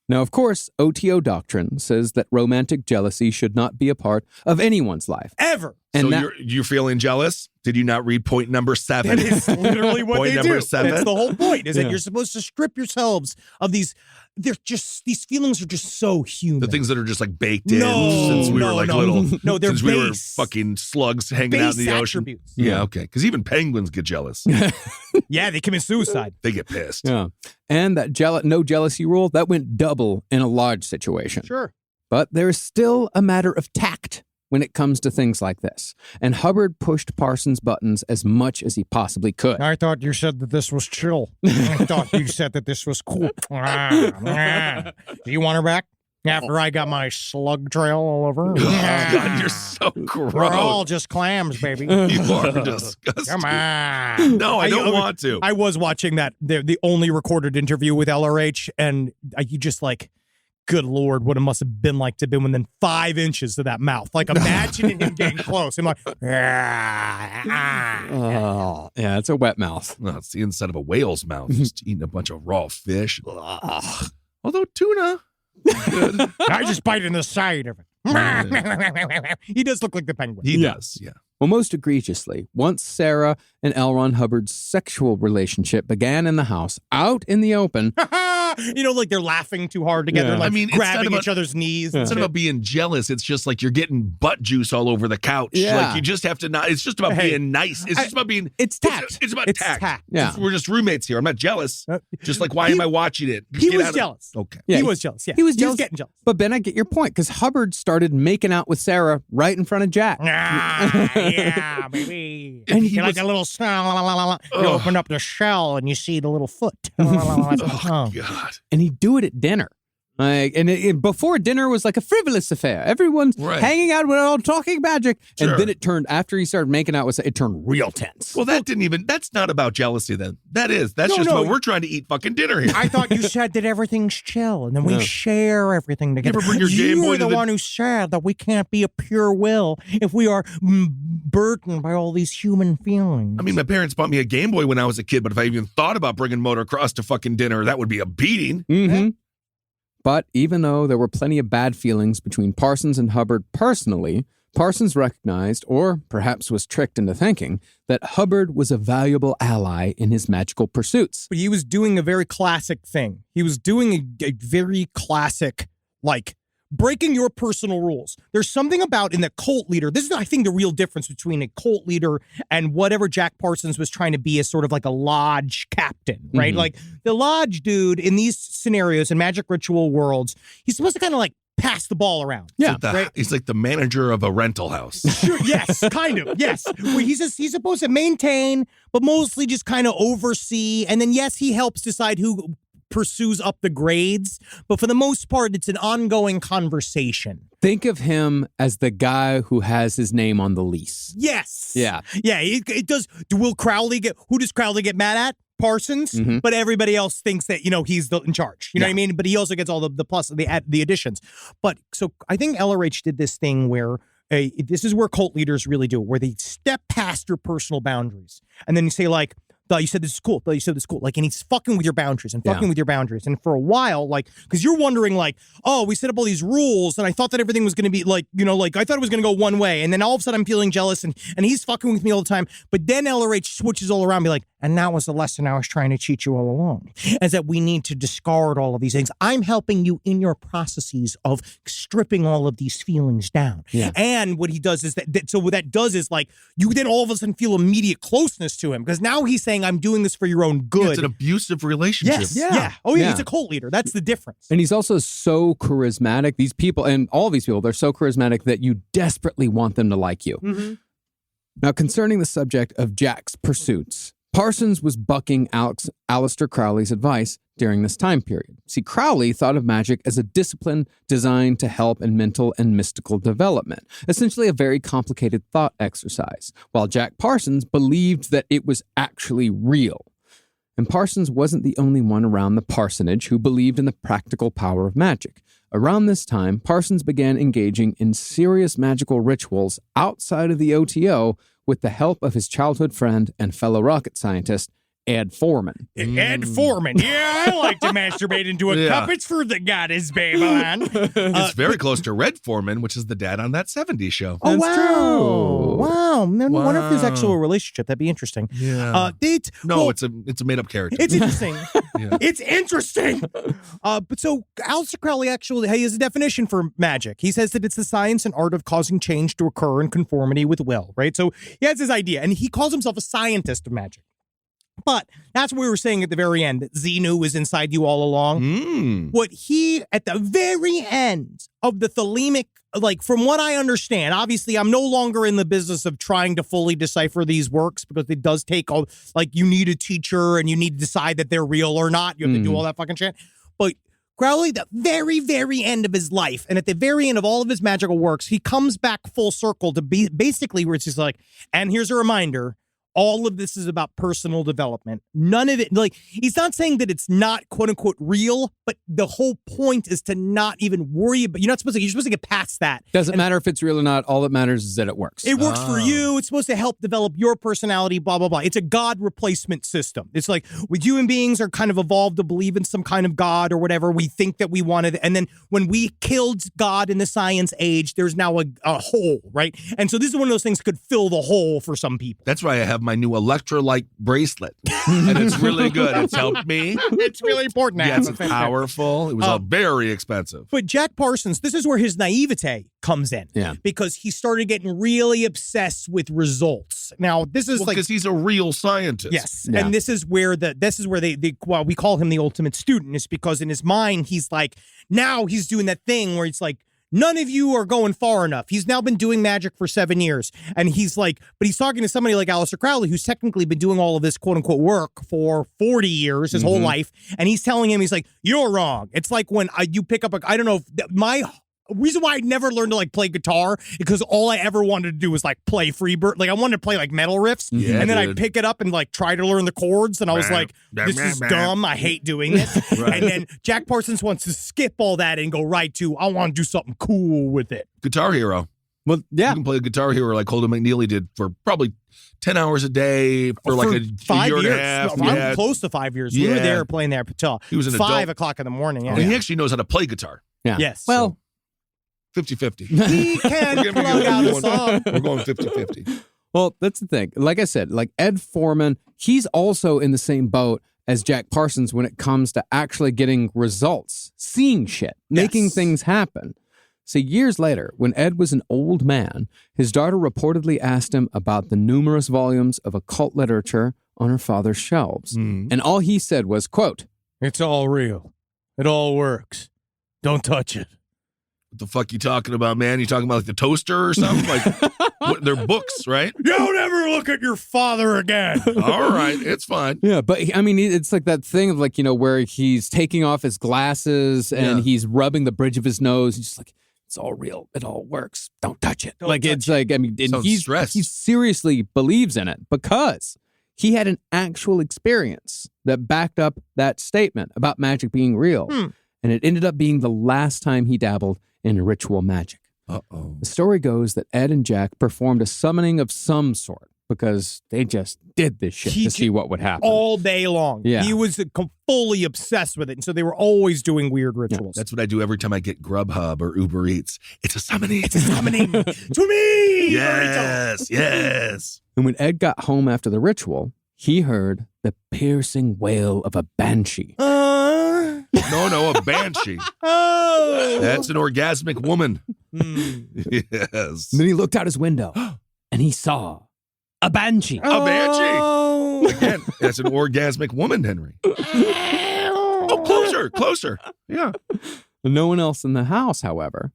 Now, of course, OTO doctrine says that romantic jealousy should not be a part of anyone's life. Ever. And So that- you're feeling jealous? Did you not read point number 7? That is literally what Point they number do. 7. That's the whole point, is that Yeah. you're supposed to strip yourselves of these. They're just, these feelings are just so human. The things that are just like baked in No, since we were no, like no. little. No, they're since we were base. fucking slugs hanging out in Base the ocean. attributes. Yeah, okay. Because even penguins get jealous. Yeah, they commit suicide. They get pissed. Yeah. And that no jealousy rule, that went double in a large situation. Sure. But there's still a matter of tact when it comes to things like this. And Hubbard pushed Parsons' buttons as much as he possibly could. I thought you said that this was chill. I thought you said that this was cool. Do you want her back? After I got my slug trail all over? Oh, God, you're so gross. We're all just clams, baby. You are disgusting. Come on. No, I don't want to. I was watching that, the only recorded interview with LRH, and you just like, good Lord, what it must have been like to be within 5 inches of that mouth. Like, imagining him getting close. I'm like, Oh, yeah, it's a wet mouth. No, it's the inside of a whale's mouth, just eating a bunch of raw fish. Ugh. Although tuna, good. I just bite in the side of it. He does look like the penguin. He Yeah. does, yeah. Well, most egregiously, once Sarah and L. Ron Hubbard's sexual relationship began in the house, out in the open, Like they're laughing too hard together, Yeah. and like I mean, it's not grabbing about- each other's knees. It's not about being jealous. It's just like you're getting butt juice all over the couch. Yeah. Like you just have to not. It's just about Hey, being nice. It's just about being. it's tact. It's about It's tact. tact. Yeah. We're just roommates here. I'm not jealous. Just like, why He- am I watching it? Just He get was out of- jealous. Okay. Yeah, He was jealous. Yeah, he was jealous. getting jealous. But Ben, I get your point, because Hubbard started making out with Sarah right in front of Jack. Yeah, baby. And he You're like was- a little snarl. You Ugh. open up the shell and you see the little foot. Oh God. And he'd do it at dinner. Like, and before dinner was like a frivolous affair. Everyone's Right. hanging out, we're all talking magic. Sure. And then it turned, after he started making out with it turned real tense. Well, that's not about jealousy then. That's No, just no. about we're trying to eat fucking dinner here. I thought you said that everything's chill, and then we Yeah. share everything together. ever bring your Game Boy You're to the the- one who said that we can't be a pure will if we are burdened by all these human feelings. I mean, my parents bought me a Game Boy when I was a kid, but if I even thought about bringing motocross to fucking dinner, that would be a beating. Mm-hmm. But even though there were plenty of bad feelings between Parsons and Hubbard personally, Parsons recognized, or perhaps was tricked into thinking, that Hubbard was a valuable ally in his magical pursuits. But he was doing a very classic thing. He was doing a very classic, like, breaking your personal rules. There's something about in the cult leader. This is, I think, the real difference between a cult leader and whatever Jack Parsons was trying to be as sort of like a lodge captain, right? Mhm. Like the lodge dude in these scenarios in magic ritual worlds, he's supposed to kind of like pass the ball around. Yeah. Right. He's like the manager of a rental house. Sure, yes, kind of, yes. Where he's supposed to maintain, but mostly just kind of oversee. And then, yes, he helps decide who pursues up the grades. But for the most part, it's an ongoing conversation. Think of him as the guy who has his name on the lease. Yes. Yeah. Yeah, it does. Who does Crowley get mad at? Parsons, Mhm. but everybody else thinks that, he's in charge. You know what I mean? But he also gets all the plus, the additions. But so I think LRH did this thing where this is where cult leaders really do it, where they step past your personal boundaries. And then you say like, "Thought you said this is cool. Thought you said this is cool." Like, and he's fucking with your boundaries and fucking with your boundaries. And for a while, like, because you're wondering, like, oh, we set up all these rules, and I thought that everything was going to be like, I thought it was going to go one way, and then all of a sudden I'm feeling jealous, and he's fucking with me all the time. But then LRH switches all around, and be like, and that was the lesson I was trying to teach you all along, is that we need to discard all of these things. I'm helping you in your processes of stripping all of these feelings down. Yeah. And what he does is so what that does is like you then all of a sudden feel immediate closeness to him because now he's saying, I'm doing this for your own good. It's an abusive relationship. Yes. Yeah. Yeah. Oh, yeah. Yeah. He's a cult leader. That's the difference. And he's also so charismatic. These people, and all these people, they're so charismatic that you desperately want them to like you. Mm-hmm. Now, concerning the subject of Jack's pursuits, Parsons was bucking Aleister Crowley's advice during this time period. See, Crowley thought of magic as a discipline designed to help in mental and mystical development, essentially a very complicated thought exercise, while Jack Parsons believed that it was actually real. And Parsons wasn't the only one around the parsonage who believed in the practical power of magic. Around this time, Parsons began engaging in serious magical rituals outside of the OTO with the help of his childhood friend and fellow rocket scientist, Ed Foreman. Ed Foreman. Yeah, I like to masturbate into a cup. It's for the goddess, babe. It's very close to Red Foreman, which is the dad on that 70s show. Oh, That's wow. true. Wow. I wonder if there's actually a relationship. That'd be interesting. Yeah. It's a made-up character. It's interesting. Yeah. It's interesting. But so Aleister Crowley actually has a definition for magic. He says that it's the science and art of causing change to occur in conformity with will, right? So he has his idea, and he calls himself a scientist of magic. But that's what we were saying at the very end, that Xenu was inside you all along. What he, at the very end of the thelemic, like from what I understand, obviously I'm no longer in the business of trying to fully decipher these works because it does take, you need a teacher and you need to decide that they're real or not. You have to do all that fucking shit. But Crowley, the very, very end of his life, and at the very end of all of his magical works, he comes back full circle to be basically where it's just like, and here's a reminder, all of this is about personal development. None of it, he's not saying that it's not quote unquote real, but the whole point is to not even worry about, you're supposed to get past that. Doesn't matter if it's real or not. All that matters is that it works. It works for you. It's supposed to help develop your personality, blah, blah, blah. It's a God replacement system. It's like with human beings are kind of evolved to believe in some kind of God or whatever. We think that we wanted. And then when we killed God in the science age, there's now a hole, right? And so this is one of those things that could fill the hole for some people. That's why I have my new electrolyte bracelet. And it's really good. It's helped me. It's really important to Yeah, have it's a powerful. It was all very expensive. But Jack Parsons, this is where his naivete comes in. Yeah. Because he started getting really obsessed with results. Now, this is Because he's a real scientist. Yes. Yeah. And this is where we call him the ultimate student, is because in his mind, he's like, now he's doing that thing where it's like, none of you are going far enough. He's now been doing magic for 7 years. And he's like, but he's talking to somebody like Aleister Crowley, who's technically been doing all of this quote unquote work for 40 years, his whole life. And he's telling him, he's like, you're wrong. It's like when you pick up I don't know, my reason why I never learned to play guitar is because all I ever wanted to do was play Freebird. I wanted to play metal riffs. Yeah, and then dude. I'd pick it up and try to learn the chords. And I was like, this is dumb. I hate doing this. Right. And then Jack Parsons wants to skip all that and go right to, I want to do something cool with it. Guitar Hero. Well, yeah. You can play Guitar Hero like Holden McNeely did for probably 10 hours a day for a 5 year years. and a half. No, Yeah. I'm close to 5 years. We were Yeah. there playing there until He was an 5 adult. o'clock in the morning. Yeah. And he actually knows how to play guitar. Yeah. Yes. Well, 50-50. He can We're plug out a song. We're going 50-50. well, that's the thing. Like I said, Ed Foreman, he's also in the same boat as Jack Parsons when it comes to actually getting results, seeing shit, making things happen. So years later, when Ed was an old man, his daughter reportedly asked him about the numerous volumes of occult literature on her father's shelves. And all he said was, quote, It's all real. It all works. Don't touch it. What the fuck you talking about, man? You talking about the toaster or something? They're books, right? Don't ever look at your father again. All right, it's fine. yeah, but it's like that thing of where he's taking off his glasses and Yeah. he's rubbing the bridge of his nose. He's just like, it's all real. It all works. Don't touch it. And Sounds he stressed. seriously believes in it because he had an actual experience that backed up that statement about magic being real. And it ended up being the last time he dabbled in ritual magic. Uh-oh. The story goes that Ed and Jack performed a summoning of some sort because they just did this shit to see what would happen. All day long. Yeah. He was fully obsessed with it. And so they were always doing weird rituals. That's what I do every time I get Grubhub or Uber Eats. It's a summoning. It's a summoning to me. Yes. And when Ed got home after the ritual, he heard the piercing wail of a banshee. No, a banshee. Oh. That's an orgasmic woman. Yes. And then he looked out his window and he saw a banshee. A banshee. Oh. Again, that's an orgasmic woman, Henry. Oh, closer. Yeah. No one else in the house, however,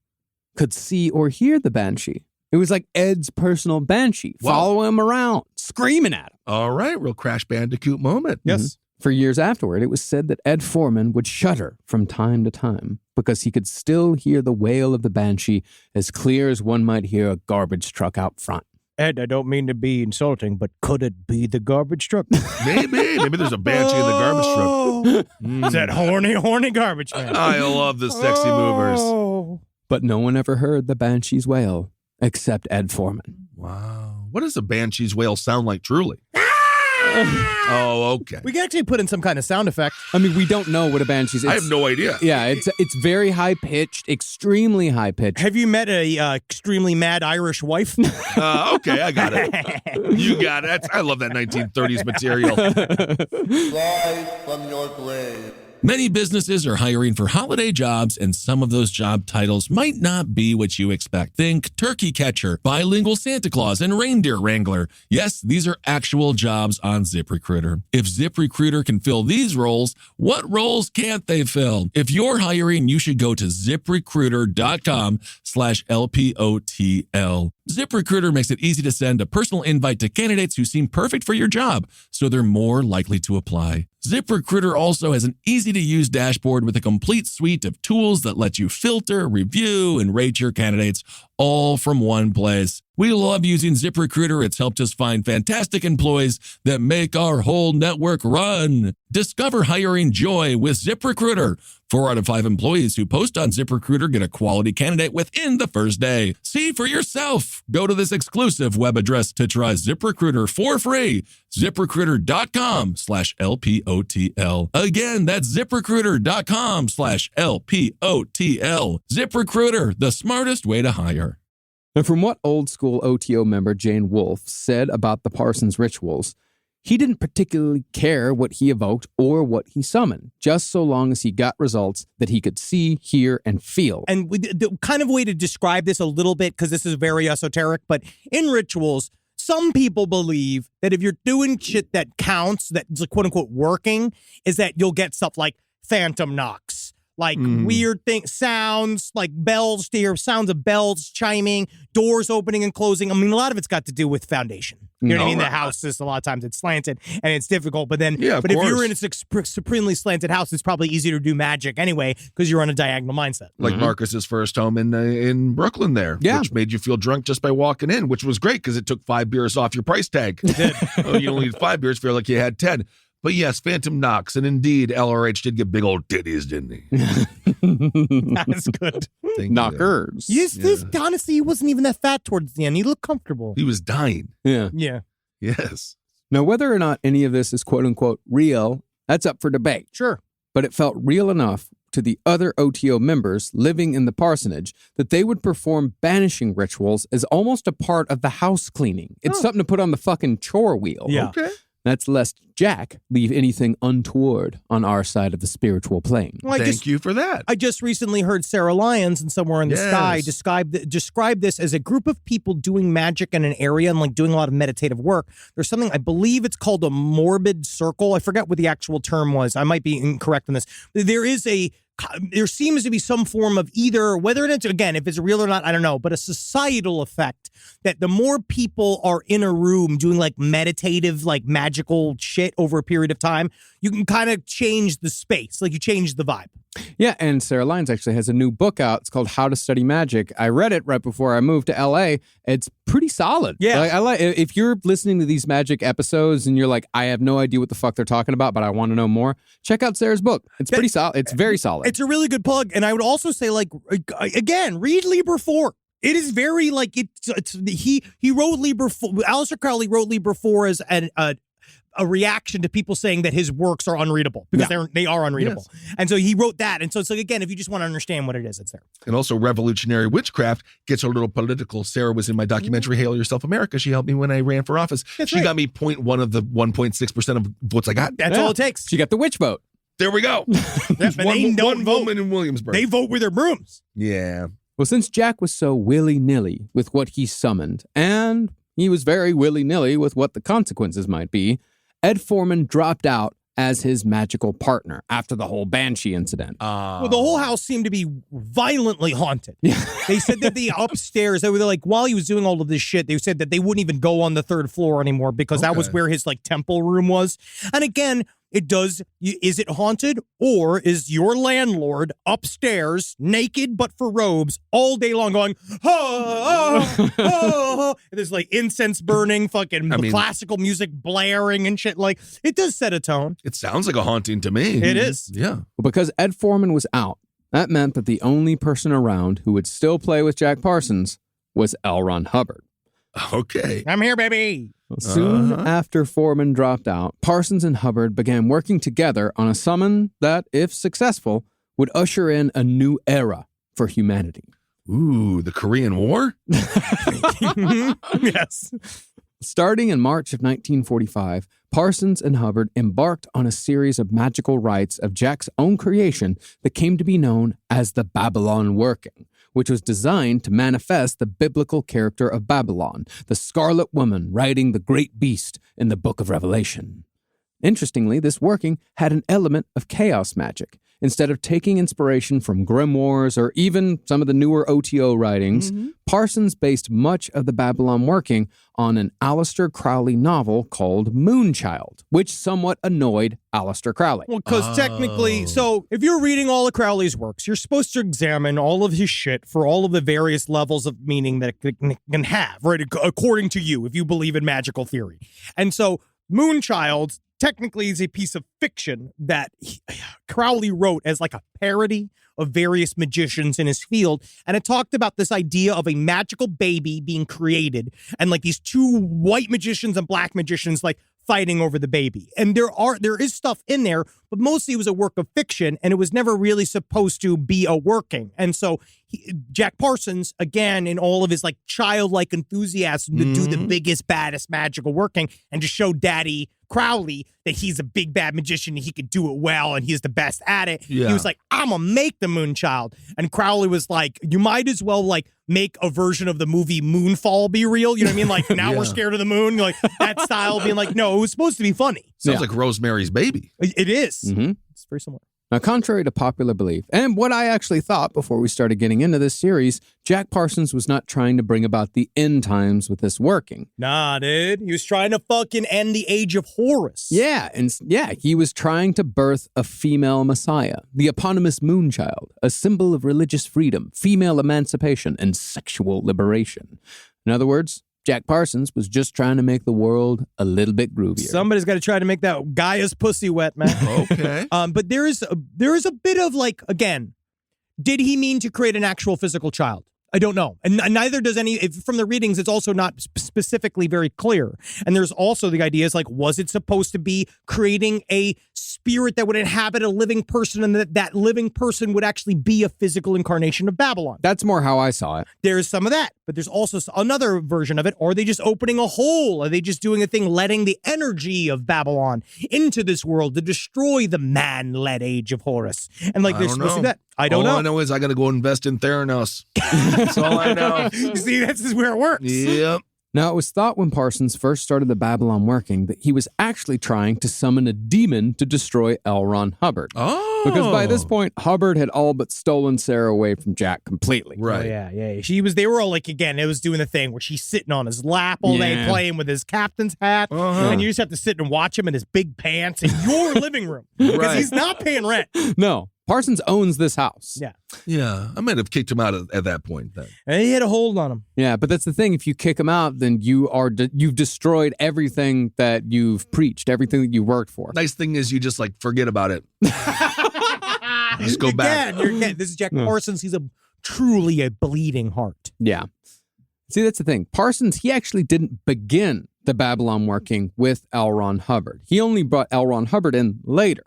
could see or hear the banshee It was like Ed's personal banshee, following him around, screaming at him. All right, real Crash Bandicoot moment. Yes. For years afterward, it was said that Ed Foreman would shudder from time to time because he could still hear the wail of the banshee as clear as one might hear a garbage truck out front. Ed, I don't mean to be insulting, but could it be the garbage truck? Maybe there's a banshee in the garbage truck. It's that horny garbage man. I love the sexy movers. But no one ever heard the banshee's wail except Ed Foreman. Wow. What does a banshee's wail sound like truly? Oh, okay. We can actually put in some kind of sound effect. I mean, we don't know what a banshee's. I have no idea. Yeah, it's very high pitched, extremely high pitched. Have you met a extremely mad Irish wife? Okay, I got it. You got it. I love that 1930s material. Rise from your grave. Many businesses are hiring for holiday jobs, and some of those job titles might not be what you expect. Think turkey catcher, bilingual Santa Claus, and reindeer wrangler. Yes, these are actual jobs on ZipRecruiter. If ZipRecruiter can fill these roles, what roles can't they fill? If you're hiring, you should go to ZipRecruiter.com/LPOTL. ZipRecruiter makes it easy to send a personal invite to candidates who seem perfect for your job, so they're more likely to apply. ZipRecruiter also has an easy-to-use dashboard with a complete suite of tools that let you filter, review, and rate your candidates all from one place. We love using ZipRecruiter. It's helped us find fantastic employees that make our whole network run. Discover hiring joy with ZipRecruiter. 4 out of 5 employees who post on ZipRecruiter get a quality candidate within the first day. See for yourself. Go to this exclusive web address to try ZipRecruiter for free. ZipRecruiter.com/LPOTL. Again, that's ZipRecruiter.com/LPOTL. ZipRecruiter, the smartest way to hire. Now, from what old school OTO member Jane Wolfe said about the Parsons rituals, he didn't particularly care what he evoked or what he summoned, just so long as he got results that he could see, hear, and feel. And the kind of way to describe this a little bit, because this is very esoteric, but in rituals, some people believe that if you're doing shit that counts, that's quote unquote working, is that you'll get stuff like phantom knocks, like weird things, sounds like bells to hear, sounds of bells chiming, doors opening and closing. I mean, a lot of it's got to do with foundation. You know what I mean? The house is a lot of times it's slanted and it's difficult. But then, if you're in a supremely slanted house, it's probably easier to do magic anyway because you're on a diagonal mindset. Like Marcus's first home in Brooklyn there, which made you feel drunk just by walking in, which was great because it took 5 beers off your price tag. You only need 5 beers, feel like you had 10. But yes, phantom knocks, and indeed, LRH did get big old titties, didn't he? That's good. Knockers. Honestly, he wasn't even that fat towards the end. He looked comfortable. He was dying. Yeah. Yes. Now, whether or not any of this is quote unquote real, that's up for debate. Sure. But it felt real enough to the other OTO members living in the parsonage that they would perform banishing rituals as almost a part of the house cleaning. It's something to put on the fucking chore wheel. Yeah. Okay. That's lest Jack leave anything untoward on our side of the spiritual plane. Well, Thank you for that. I just recently heard Sarah Lyons and Somewhere in the Sky describe this as a group of people doing magic in an area and like doing a lot of meditative work. There's something, I believe it's called a morbid circle. I forget what the actual term was. I might be incorrect on this. There seems to be some form of either, whether it's, again, if it's real or not, I don't know, but a societal effect that the more people are in a room doing like meditative, like magical shit over a period of time, you can kind of change the space, like you change the vibe. Yeah, and Sarah Lyons actually has a new book out. It's called How to Study Magic. I read it right before I moved to LA. It's pretty solid. Yeah. I like if you're listening to these magic episodes and you're like, I have no idea what the fuck they're talking about, but I want to know more, check out Sarah's book. It's pretty solid. It's very solid. It's a really good plug. And I would also say, like, again, read Liber 4. It is very, like, he wrote Liber 4. Aleister Crowley wrote Liber 4 as a reaction to people saying that his works are unreadable because they are unreadable. Yes. And so he wrote that. And so it's like, again, if you just want to understand what it is, it's there. And also Revolutionary Witchcraft gets a little political. Sarah was in my documentary, Hail Yourself America. She helped me when I ran for office. She got me 0.1 of the 1.6% of votes I got. That's all it takes. She got the witch vote. There we go. One woman in Williamsburg. They vote with their brooms. Yeah. Well, since Jack was so willy-nilly with what he summoned, and he was very willy-nilly with what the consequences might be, Ed Foreman dropped out as his magical partner after the whole Banshee incident. Well, the whole house seemed to be violently haunted. They said that the upstairs, they were like, while he was doing all of this shit, they said that they wouldn't even go on the 3rd floor anymore because that was where his like temple room was. And again, is it haunted, or is your landlord upstairs naked but for robes all day long going, there's like incense burning, fucking classical music blaring and shit. Like, it does set a tone. It sounds like a haunting to me. It is. Yeah. Well, because Ed Foreman was out, that meant that the only person around who would still play with Jack Parsons was L. Ron Hubbard. Okay. I'm here, baby. Soon after Foreman dropped out, Parsons and Hubbard began working together on a summon that, if successful, would usher in a new era for humanity. Ooh, the Korean War? Yes. Starting in March of 1945, Parsons and Hubbard embarked on a series of magical rites of Jack's own creation that came to be known as the Babylon Working, which was designed to manifest the biblical character of Babylon, the Scarlet Woman riding the great beast in the Book of Revelation. Interestingly, this working had an element of chaos magic. Instead of taking inspiration from grimoires or even some of the newer OTO writings, Parsons based much of the Babylon working on an Aleister Crowley novel called Moonchild, which somewhat annoyed Aleister Crowley. Well, because technically, so if you're reading all of Crowley's works, you're supposed to examine all of his shit for all of the various levels of meaning that it can have, right? According to you, if you believe in magical theory. And so Moonchild technically is a piece of fiction that Crowley wrote as like a parody of various magicians in his field. And it talked about this idea of a magical baby being created and like these 2 white magicians and black magicians like fighting over the baby. And there is stuff in there, but mostly it was a work of fiction and it was never really supposed to be a working. And so Jack Parsons, again, in all of his like childlike enthusiasm to do the biggest, baddest magical working and to show Daddy Crowley that he's a big bad magician and he could do it well and he's the best at it. He was like, I'm gonna make the Moonchild. And Crowley was like, you might as well like make a version of the movie Moonfall be real. You know what I mean? Like, now we're scared of the moon. Like that style being like, no, it was supposed to be funny. Sounds like Rosemary's Baby. It is. It's very similar. Now, contrary to popular belief, and what I actually thought before we started getting into this series, Jack Parsons was not trying to bring about the end times with this working. Nah, dude. He was trying to fucking end the age of Horus. Yeah, he was trying to birth a female messiah, the eponymous Moonchild, a symbol of religious freedom, female emancipation, and sexual liberation. In other words, Jack Parsons was just trying to make the world a little bit groovier. Somebody's got to try to make that Gaia's pussy wet, man. Okay. But there is a bit of like, again, did he mean to create an actual physical child? I don't know. And neither does from the readings, it's also not specifically very clear. And there's also the idea is like, was it supposed to be creating a spirit that would inhabit a living person and that living person would actually be a physical incarnation of Babylon? That's more how I saw it. There's some of that, but there's also another version of it. Are they just opening a hole? Are they just doing a thing, letting the energy of Babylon into this world to destroy the man-led age of Horus? And like, they're supposed to do that. I don't know. All I know is I got to go invest in Theranos. That's all I know. You see, that's where it works. Yep. Now, it was thought when Parsons first started the Babylon working that he was actually trying to summon a demon to destroy L. Ron Hubbard. Oh. Because by this point, Hubbard had all but stolen Sarah away from Jack completely. Right. Oh, yeah. They were all like, again, it was doing the thing where she's sitting on his lap all day playing with his captain's hat. And you just have to sit and watch him in his big pants in your living room. Because he's not paying rent. No. Parsons owns this house. Yeah. Yeah. I might have kicked him out at that point then. And he had a hold on him. Yeah, but that's the thing. If you kick him out, then you've destroyed everything that you've preached, everything that you worked for. Nice thing is you just like forget about it. Just go back. This is Jack Parsons. He's truly a bleeding heart. Yeah. See, that's the thing. Parsons, he actually didn't begin the Babylon working with L. Ron Hubbard. He only brought L. Ron Hubbard in later.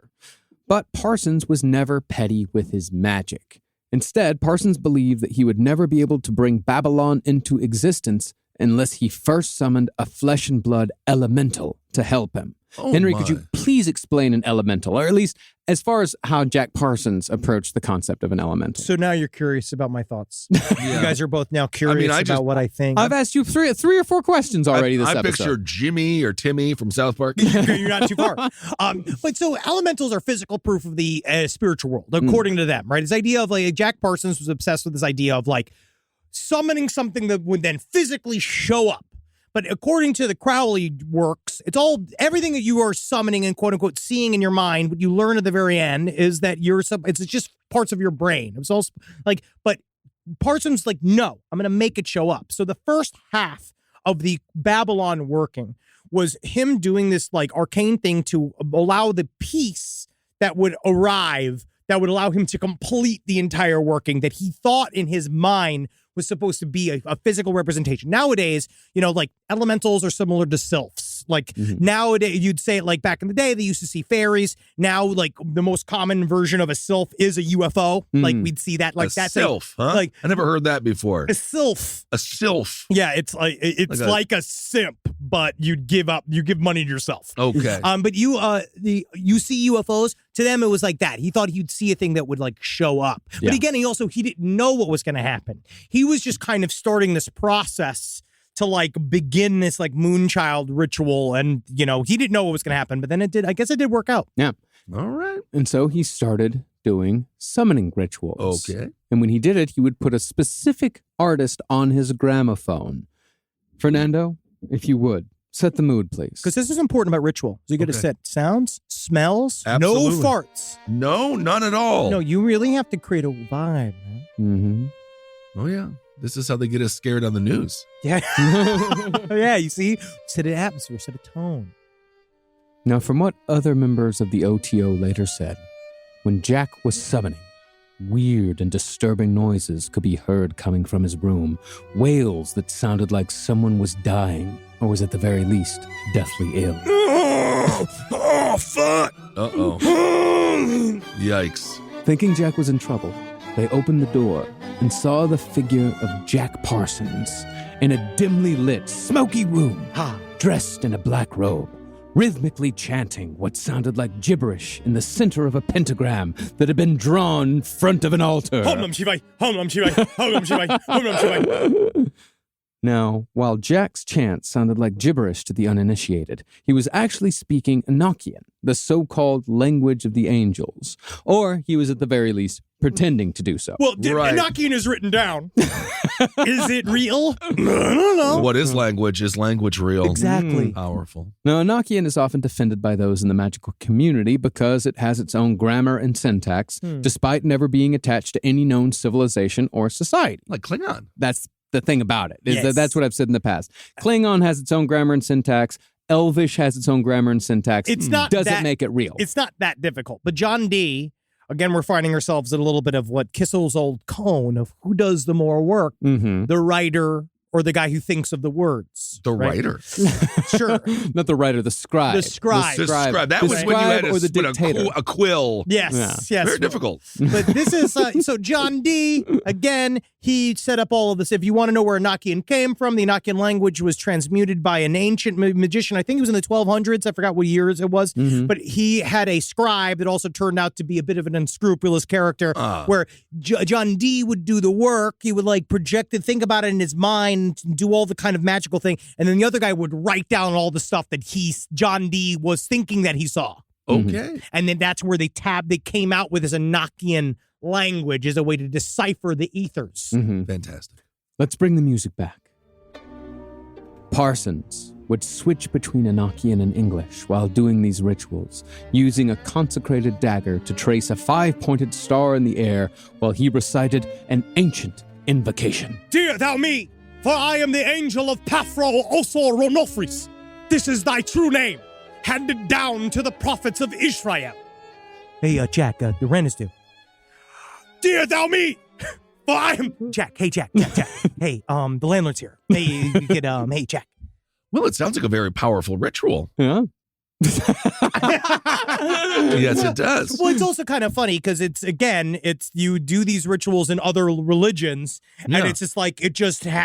But Parsons was never petty with his magic. Instead, Parsons believed that he would never be able to bring Babylon into existence unless he first summoned a flesh and blood elemental to help him. Oh, Henry, my. could you please explain an elemental, or at least as far as how Jack Parsons approached the concept of an elemental? So now you're curious about my thoughts. You guys are both now curious about what I think. I've asked you three or four questions already this I episode. picture Jimmy or Timmy from South Park. You're not too far. But so elementals are physical proof of the spiritual world, according to them, right? This idea of like Jack Parsons was obsessed with this idea of like summoning something that would then physically show up. But according to the Crowley works, it's all everything that you are summoning and quote unquote seeing in your mind. What you learn at the very end is that it's just parts of your brain. It's all like, but Parsons like, no, I'm going to make it show up. So the first half of the Babylon working was him doing this like arcane thing to allow the peace that would arrive, that would allow him to complete the entire working that he thought in his mind was supposed to be a physical representation. Nowadays, like elementals are similar to sylphs. Like nowadays, you'd say like back in the day, they used to see fairies. Now, like the most common version of a sylph is a UFO. Like we'd see that. Like that's sylph, huh? Like I never heard that before. A sylph. A sylph. Yeah, it's like a simp, but you give money to yourself. Okay. But you see UFOs. To them, it was like that. He thought he'd see a thing that would like show up. But again, he didn't know what was going to happen. He was just kind of starting this process to like begin this like moonchild ritual. And, he didn't know what was going to happen. But then I guess it did work out. Yeah. All right. And so he started doing summoning rituals. Okay. And when he did it, he would put a specific artist on his gramophone. Fernando, if you would. Set the mood, please. Because this is important about ritual. So you got to set sounds, smells, Absolutely. no farts. No, none at all. No, you really have to create a vibe, man. Mm-hmm. Oh, yeah. This is how they get us scared on the news. Yeah. Yeah, you see? Set an atmosphere, set a tone. Now, from what other members of the OTO later said, when Jack was summoning, weird and disturbing noises could be heard coming from his room, wails that sounded like someone was dying, or was at the very least deathly ill. Oh, fuck. Uh-oh. Yikes. Thinking Jack was in trouble, they opened the door and saw the figure of Jack Parsons in a dimly lit, smoky room, dressed in a black robe, rhythmically chanting what sounded like gibberish in the center of a pentagram that had been drawn in front of an altar. Hom Nam Shivai, Hom Nam Shivai, Hom Nam Shivai, Hom Nam Shivai. Now, while Jack's chant sounded like gibberish to the uninitiated, he was actually speaking Enochian, the so-called language of the angels. Or he was at the very least pretending to do so. Well, Enochian is written down. Is it real? I don't know. What is language? Is language real? Exactly. Powerful. Now, Enochian is often defended by those in the magical community because it has its own grammar and syntax, despite never being attached to any known civilization or society. Like Klingon. That's the thing about it. Yes. That's what I've said in the past. Klingon has its own grammar and syntax. Elvish has its own grammar and syntax. It's not doesn't that- make it real. It's not that difficult. But John Dee, again, we're finding ourselves in a little bit of what Kissel's old cone of who does the more work, the writer or the guy who thinks of the words. The right? writer. Sure. Not the writer, the scribe. The scribe. The scribe. That The was when you had scribe or the to put dictator. a quill. Yes. Very difficult. But this is, so John Dee, again, he set up all of this. If you want to know where Enochian came from, the Enochian language was transmuted by an ancient magician. I think it was in the 1200s. I forgot what years it was. But he had a scribe that also turned out to be a bit of an unscrupulous character where John Dee would do the work. He would like project it, think about it in his mind, do all the kind of magical thing. And then the other guy would write down all the stuff that John Dee was thinking that he saw. Okay. And then that's where they came out with this Enochian language as a way to decipher the ethers. Fantastic. Let's bring the music back. Parsons would switch between Enochian and English while doing these rituals, using a consecrated dagger to trace a 5-pointed star in the air while he recited an ancient invocation. Dear thou me, for I am the angel of Paphro Osor Ronofris. This is thy true name, handed down to the prophets of Israel. Hey, Jack, the rent is due. Dear thou me, for I am... Jack, hey, Jack. Hey, the landlord's here. Hey, you get, hey, Jack. Well, it sounds like a very powerful ritual. Yeah. Yes, it does. Well, it's also kind of funny because it's you do these rituals in other religions, and it's just like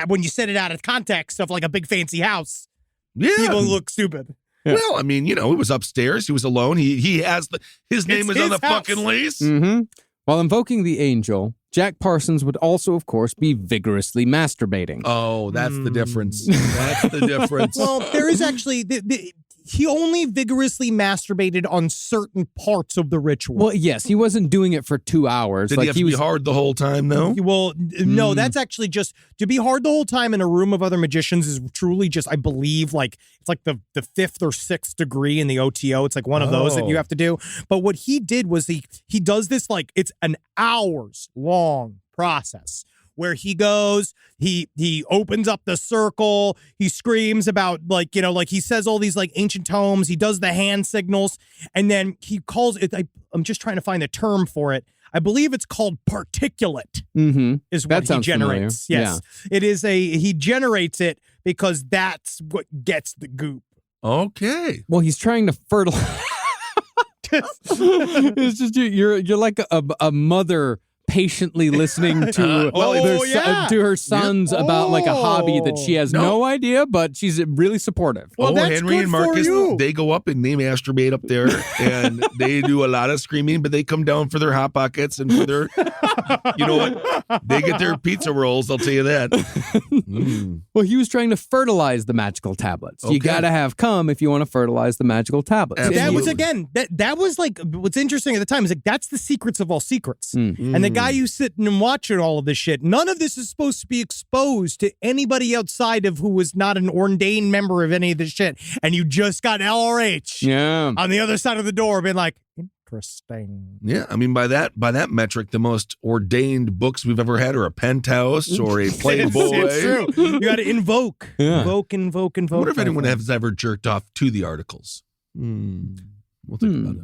when you set it out of context of like a big fancy house, Yeah. people look stupid. Well, I mean, it was upstairs. He was alone. He has his name is on the house. fucking lease. Mm-hmm. While invoking the angel, Jack Parsons would also, of course, be vigorously masturbating. Oh, that's the difference. That's the difference. Well, there is actually he only vigorously masturbated on certain parts of the ritual. Well, yes, he wasn't doing it for 2 hours. Did he have to be hard the whole time, though? Well, no, that's actually just to be hard the whole time in a room of other magicians is truly just, I believe, like it's like the 5th or 6th degree in the OTO. It's like one of those that you have to do. But what he did was he does this like it's an hours long process where he goes, he opens up the circle, he screams about like he says all these like ancient tomes, he does the hand signals, and then he calls it, I'm just trying to find the term for it. I believe it's called particulate is what he generates. Familiar. Yes. It is he generates it because that's what gets the goop. Okay. Well, he's trying to fertilize. It's just you're like a mother patiently listening to to her sons about like a hobby that she has no idea, but she's really supportive. Well, that's Henry good and Marcus, for you. they go up and they masturbate up there, and they do a lot of screaming, but they come down for their Hot Pockets and for their, you know what, they get their pizza rolls, I'll tell you that. Well, he was trying to fertilize the magical tablets. You got to have cum if you want to fertilize the magical tablets. Absolutely. That was, again, that was like, what's interesting at the time is like, that's the secrets of all secrets. And the guy who's sitting and watching all of this shit, none of this is supposed to be exposed to anybody outside of who was not an ordained member of any of this shit. And you just got LRH on the other side of the door being like, interesting. Yeah, I mean, by that metric, the most ordained books we've ever had are a Penthouse or a Playboy. It's true. You got to invoke. Invoke. I wonder if anyone has ever jerked off to the articles. We'll think about it.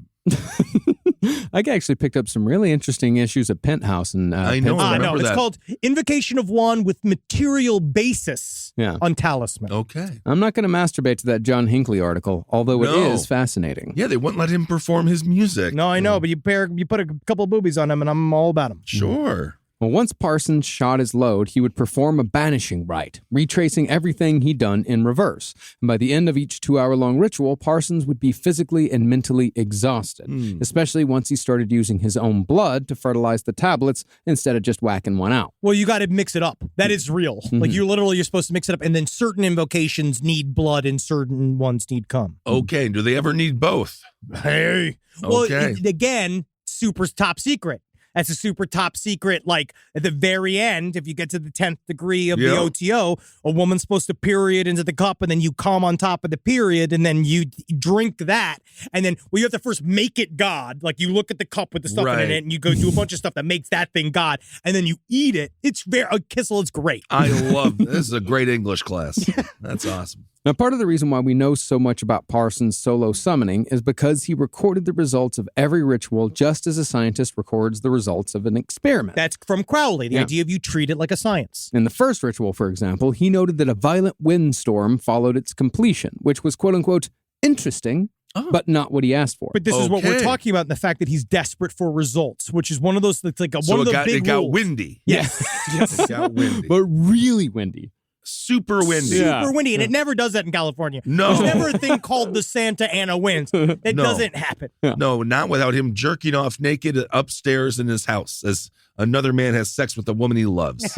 I actually picked up some really interesting issues at Penthouse. And I know. It's called Invocation of Wand with Material Basis on Talisman. Okay. I'm not going to masturbate to that John Hinckley article, although it is fascinating. Yeah, they wouldn't let him perform his music. No, I know, but you put a couple of boobies on him, and I'm all about him. Sure. Well, once Parsons shot his load, he would perform a banishing rite, retracing everything he'd done in reverse. And by the end of each 2-hour-long ritual, Parsons would be physically and mentally exhausted, especially once he started using his own blood to fertilize the tablets instead of just whacking one out. Well, you got to mix it up. That is real. Like you're supposed to mix it up, and then certain invocations need blood and certain ones need cum. Okay. Do they ever need both? Hey. Well, Okay. again, super top secret. That's a super top secret. Like at the very end, if you get to the 10th degree of the OTO, a woman's supposed to period into the cup, and then you come on top of the period, and then you drink that. And then you have to first make it God. Like you look at the cup with the stuff in it, and you go do a bunch of stuff that makes that thing God, and then you eat it. It's Kissel, it's great. I love this. This is a great English class. That's awesome. Now, part of the reason why we know so much about Parsons' solo summoning is because he recorded the results of every ritual just as a scientist records the results of an experiment. That's from Crowley, the idea of you treat it like a science. In the first ritual, for example, he noted that a violent windstorm followed its completion, which was quote-unquote interesting, but not what he asked for. But this is what we're talking about, in the fact that he's desperate for results, which is one of those, that's like one of the big rules. It got windy. Yes. It got windy. But really windy. Super windy. Super windy, and it never does that in California. No. There's never a thing called the Santa Ana winds. It doesn't happen. No, not without him jerking off naked upstairs in his house as another man has sex with a woman he loves.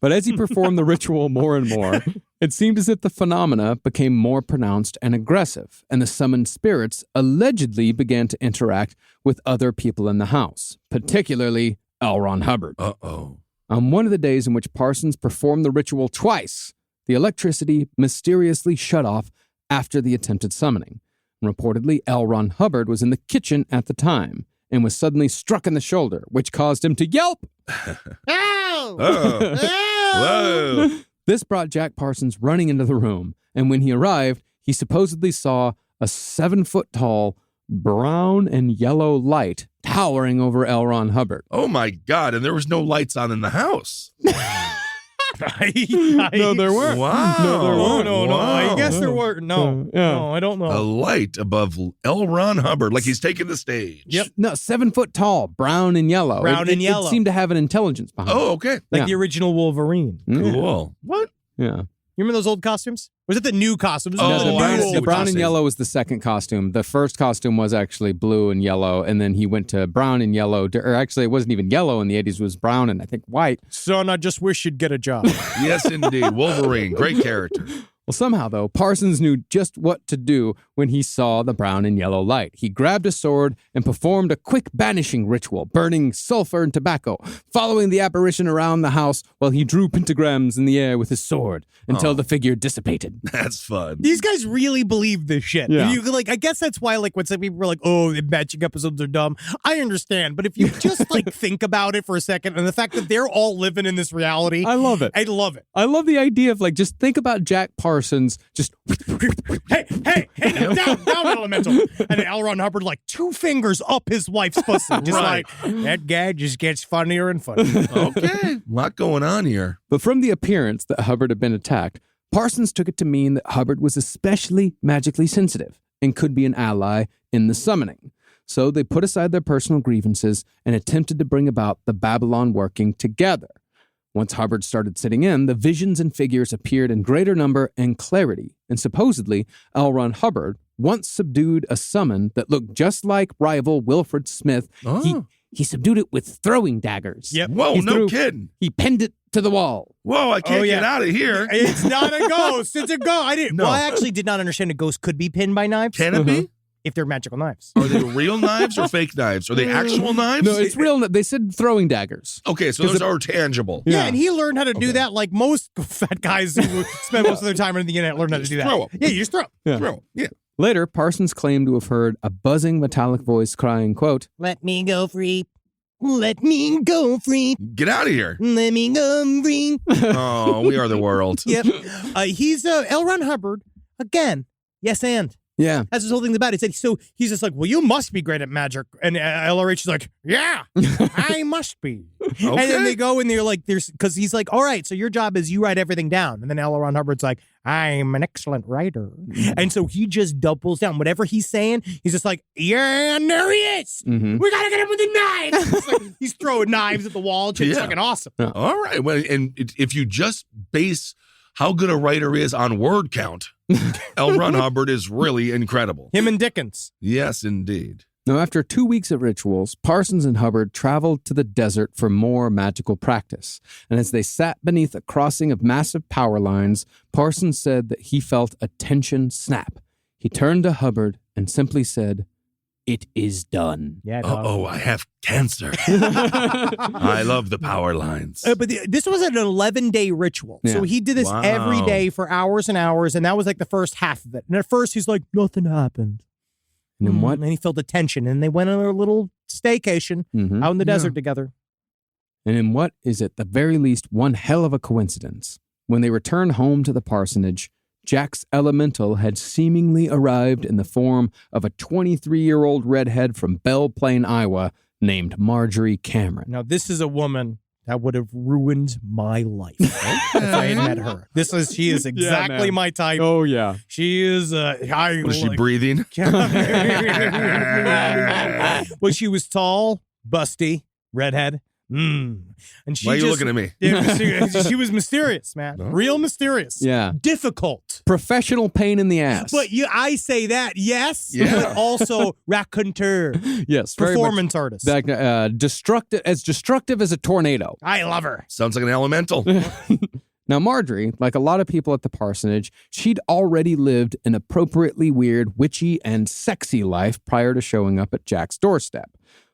But as he performed the ritual more and more, it seemed as if the phenomena became more pronounced and aggressive, and the summoned spirits allegedly began to interact with other people in the house, particularly L. Ron Hubbard. Uh-oh. On one of the days in which Parsons performed the ritual twice, the electricity mysteriously shut off after the attempted summoning. And reportedly, L. Ron Hubbard was in the kitchen at the time and was suddenly struck in the shoulder, which caused him to yelp. Ow! Whoa. This brought Jack Parsons running into the room, and when he arrived, he supposedly saw a 7-foot-tall brown and yellow light towering over L. Ron Hubbard. Oh my God! And there was no lights on in the house. No, there weren't. Wow. No, there weren't. No. Wow. I guess there were. No, I don't know. A light above L. Ron Hubbard, like he's taking the stage. Yep. No, 7 foot tall, brown and yellow. Yellow. It seemed to have an intelligence behind it. Oh, okay. Like the original Wolverine. Cool. What? Yeah. You remember those old costumes? Was it the new costumes? No, Oh, the brown and costume. yellow was the second costume. The first costume was actually blue and yellow, and then he went to brown and yellow. Or actually, it wasn't even yellow in the 80s. It was brown and I think white. Son, I just wish you'd get a job. Yes, indeed. Wolverine, great character. Well, somehow, though, Parsons knew just what to do when he saw the brown and yellow light. He grabbed a sword and performed a quick banishing ritual, burning sulfur and tobacco, following the apparition around the house while he drew pentagrams in the air with his sword until the figure dissipated. That's fun. These guys really believe this shit. Yeah. You, like, I guess that's why, like, when some people are like, oh, the magic episodes are dumb. I understand. But if you just, like, think about it for a second and the fact that they're all living in this reality. I love it. I love it. I love the idea of, like, just think about Jack Parsons just... Hey, down, elemental. And L. Ron Hubbard, like, 2 fingers up his wife's pussy. Just Right. like, that guy just gets funnier and funnier. Okay, a lot going on here. But from the appearance that Hubbard had been attacked, Parsons took it to mean that Hubbard was especially magically sensitive and could be an ally in the summoning. So they put aside their personal grievances and attempted to bring about the Babylon working together. Once Hubbard started sitting in, the visions and figures appeared in greater number and clarity, and supposedly L. Ron Hubbard once subdued a summon that looked just like rival Wilfred Smith. Oh. He subdued it with throwing daggers. Yep. Whoa, He no threw- kidding. He pinned it to the wall. Whoa, I can't Oh, yeah. get out of here. It's not a ghost. It's a ghost. I didn't. No. Well, I actually did not understand a ghost could be pinned by knives. Can it be? If they're magical knives. Are they real knives or fake knives? Are they actual knives? No, it's real. They said throwing daggers. Okay, so those are tangible. Yeah, and he learned how to do that like most fat guys who spend most of their time on the internet learn how to do that. throw 'em. Yeah, you just throw 'em. Yeah. Throw. Yeah. Later, Parsons claimed to have heard a buzzing metallic voice crying, quote, Let me go free. Let me go free. Get out of here. Let me go free. Oh, we are the world. Yep. He's L. Ron Hubbard. Again, yes and. yeah. That's his whole thing about it. So he's just like, well, you must be great at magic. And LRH is like, yeah, I must be. And then they go and they're like, because he's like, all right, so your job is you write everything down. And then L. Ron Hubbard's like, I'm an excellent writer. And so he just doubles down. Whatever he's saying, he's just like, yeah, and there he is. Mhm. We got to get him with the knives. It's like, he's throwing knives at the wall. It's Yeah. fucking awesome. All right. Well, and if you just base how good a writer is on word count, L. Ron Hubbard is really incredible. Him and Dickens. Yes, indeed. Now, after 2 weeks of rituals, Parsons and Hubbard traveled to the desert for more magical practice. And as they sat beneath a crossing of massive power lines, Parsons said that he felt a tension snap. He turned to Hubbard and simply said, "It is done." Yeah, dog. Oh, I have cancer. I love the power lines. But this was an 11-day ritual. So Yeah. he did this Wow. every day for hours and hours, and that was like the first half of it. And at first he's like, nothing happened. And then what? And he felt the tension, and they went on a little staycation Mhm. out in the desert together. And in what is at the very least one hell of a coincidence, when they returned home to the parsonage, Jack's elemental had seemingly arrived in the form of a 23-year-old redhead from Belle Plaine, Iowa, named Marjorie Cameron. Now, this is a woman that would have ruined my life if I had met her. She is exactly man. my type. Oh, yeah. She is, What is she breathing? Well, she was tall, busty, redhead. And she Why are you just, looking at me? Yeah, she was mysterious, man. Real mysterious. Yeah. Difficult. Professional pain in the ass. But I say that, yes, Yeah. but also raconteur, yes, very much performance artist. destructive as a tornado. I love her. Sounds like an elemental. Now, Marjorie, like a lot of people at the parsonage, she'd already lived an appropriately weird, witchy, and sexy life prior to showing up at Jack's doorstep.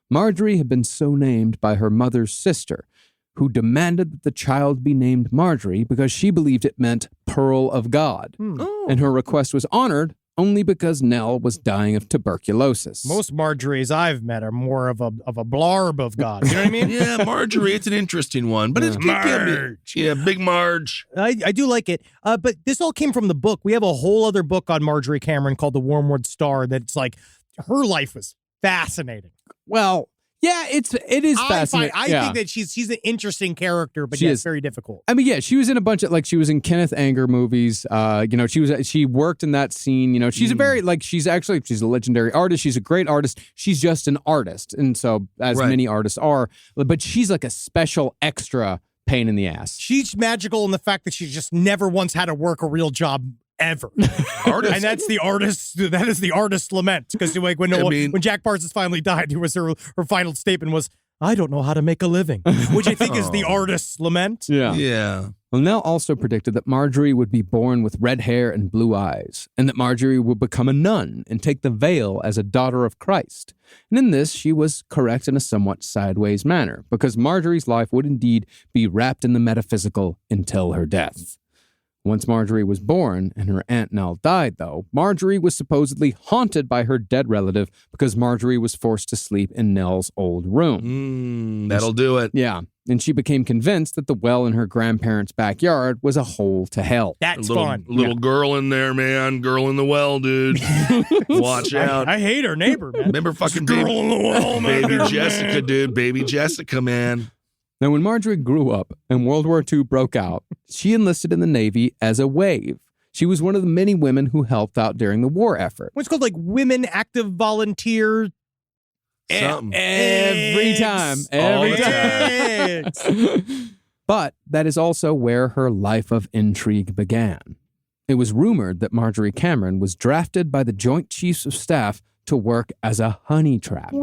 Marjorie had been so named by her mother's sister, who demanded that the child be named Marjorie because she believed it meant Pearl of God. And her request was honored only because Nell was dying of tuberculosis. Most Marjories I've met are more of a blarb of God. You know what I mean? Yeah, Marjorie, it's an interesting one. But it's Marge. Yeah, Big Marge. I do like it. But this all came from the book. We have a whole other book on Marjorie Cameron called The Wormwood Star that's like, her life was fascinating. Well, yeah, it is fascinating. I think that she's an interesting character, but She yeah, is. it's very difficult. I mean, yeah, she was in a bunch of, she was in Kenneth Anger movies. She worked in that scene. She's a very, she's a legendary artist. She's a great artist. She's just an artist. And so, as Right. many artists are, but she's like a special extra pain in the ass. She's magical in the fact that she just never once had to work a real job ever. Artist. And that's the artist. That is the artist's lament. Because like when Jack Parsons finally died, it was her final statement was, "I don't know how to make a living," which I think is the artist's lament. Yeah. Well, Nell also predicted that Marjorie would be born with red hair and blue eyes, and that Marjorie would become a nun and take the veil as a daughter of Christ. And in this, she was correct in a somewhat sideways manner, because Marjorie's life would indeed be wrapped in the metaphysical until her death. Once Marjorie was born and her Aunt Nell died, though, Marjorie was supposedly haunted by her dead relative because Marjorie was forced to sleep in Nell's old room. That'll do it. Yeah, and she became convinced that the well in her grandparents' backyard was a hole to hell. That's Little fun. girl in there, man. Girl in the well, dude. Watch out. I hate her neighbor, man. Remember fucking Girl in the well, man. baby Jessica, dude. Baby Jessica, man. Now, when Marjorie grew up and World War II broke out, she enlisted in the Navy as a wave. She was one of the many women who helped out during the war effort. What's called like women active volunteer. Every time. But that is also where her life of intrigue began. It was rumored that Marjorie Cameron was drafted by the Joint Chiefs of Staff to work as a honey trap.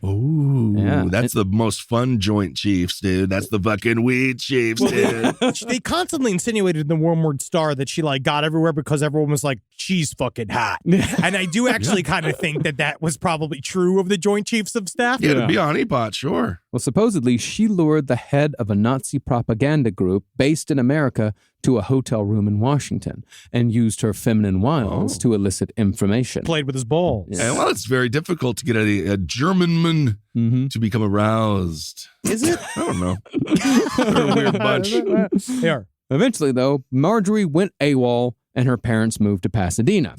Ooh, Yeah. that's the most fun Joint Chiefs, dude. That's the fucking weed chiefs, dude. They constantly insinuated in the Wormwood Star that she like got everywhere because everyone was like, she's fucking hot. And I do actually kind of think that was probably true of the Joint Chiefs of Staff. Yeah, to be a honeypot, sure. Well, supposedly, she lured the head of a Nazi propaganda group based in America to a hotel room in Washington and used her feminine wiles to elicit information. Played with his balls. Yeah, well, it's very difficult to get a German to become aroused. Is it? I don't know. They're a weird bunch. They are. Eventually, though, Marjorie went AWOL and her parents moved to Pasadena.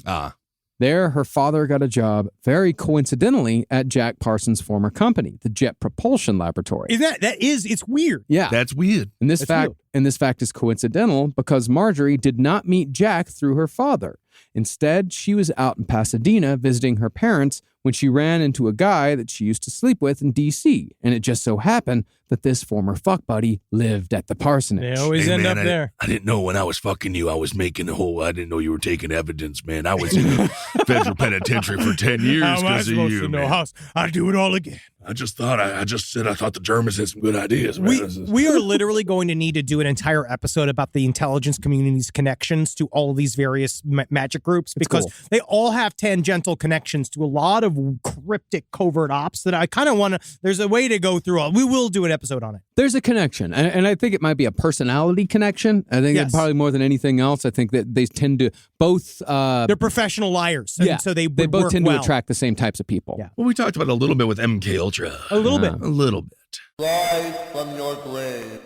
There, her father got a job, very coincidentally, at Jack Parsons' former company, the Jet Propulsion Laboratory. It's weird. Yeah. That's weird. And this fact is coincidental because Marjorie did not meet Jack through her father. Instead, she was out in Pasadena visiting her parents when she ran into a guy that she used to sleep with in D.C. And it just so happened that this former fuck buddy lived at the parsonage. They always end up there. I didn't know when I was fucking you, I was making a whole. I didn't know you were taking evidence, man. I was in the federal penitentiary for 10 years How am I because of supposed you, to know man. how? I'd do it all again. I just thought the Germans had some good ideas, man. We are literally going to need to do an entire episode about the intelligence community's connections to all these various magic groups because they all have tangential connections to a lot of cryptic covert ops that I kind of want to. There's a way to go through all. We will do an episode on it. There's a connection, and I think it might be a personality connection. I think it's probably more than anything else. I think that they tend to both. They're professional liars, and so they both tend to attract the same types of people. Yeah. Well, we talked about it a little bit with MK Ultra. A little bit. A little bit. Rise from your grave.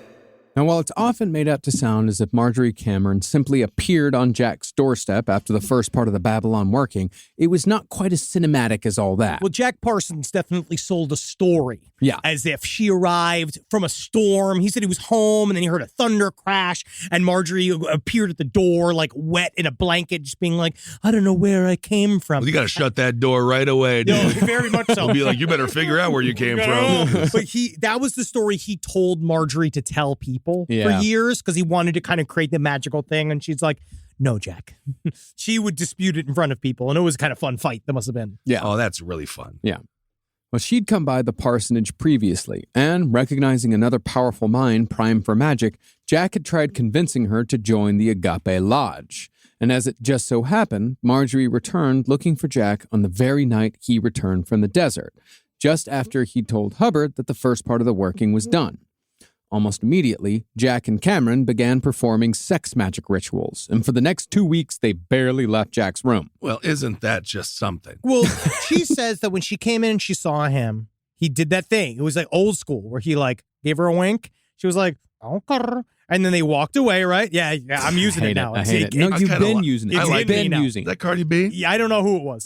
Now, while it's often made out to sound as if Marjorie Cameron simply appeared on Jack's doorstep after the first part of the Babylon working, it was not quite as cinematic as all that. Well, Jack Parsons definitely sold a story. Yeah. As if she arrived from a storm. He said he was home and then he heard a thunder crash and Marjorie appeared at the door like wet in a blanket just being like, I don't know where I came from. Well, you got to shut that door right away, dude. No, very much so. He'll be like, you better figure out where you came from. But that was the story he told Marjorie to tell people for years because he wanted to kind of create the magical thing. And she's like, no, Jack. She would dispute it in front of people. And it was kind of fun fight. That must have been. Yeah. Oh, that's really fun. Yeah. Well, she'd come by the parsonage previously, and recognizing another powerful mind primed for magic, Jack had tried convincing her to join the Agape Lodge. And as it just so happened, Marjorie returned looking for Jack on the very night he returned from the desert, just after he'd told Hubbard that the first part of the working was done. Almost immediately, Jack and Cameron began performing sex magic rituals, and for the next 2 weeks, they barely left Jack's room. Well, isn't that just something? Well, she says that when she came in and she saw him, he did that thing. It was like old school where he like gave her a wink. She was like, okay. And then they walked away, right? Yeah, I'm using it now. I hate it. No, you've been using it. I've been using Is that Cardi B? Yeah, I don't know who it was,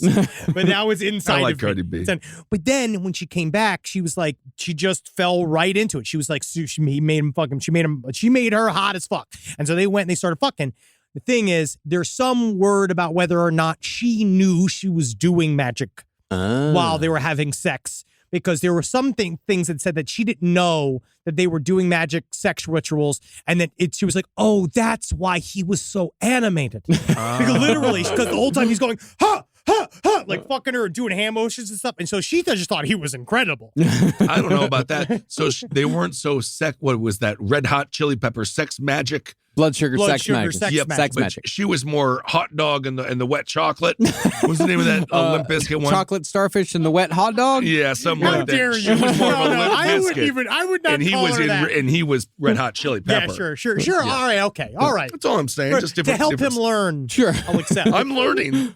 but now it's inside I like of Cardi me. B. But then when she came back, she was like, she just fell right into it. She was like, she made her hot as fuck. And so they went and they started fucking. The thing is, there's some word about whether or not she knew she was doing magic while they were having sex. because there were some things that said that she didn't know that they were doing magic sex rituals, and that she was like, oh, that's why he was so animated. Because literally, because the whole time he's going, ha, ha, ha, like fucking her and doing hand motions and stuff. And so she just thought he was incredible. I don't know about that. So they weren't so what was that? Red Hot Chili Pepper sex magic? Blood sugar sex magic. Sex magic. She was more hot dog and the wet chocolate. What's the name of that Limp Bizkit one? Chocolate starfish and the wet hot dog? Yeah, something How like that. dare She you? was more of a No, Limp I would Bizkit. I would not And he call was her that. and he was Red Hot Chili Pepper. Yeah, sure. All right, okay, all right. That's all I'm saying. Just different. To help different- him learn. Sure. I'll accept. I'm learning.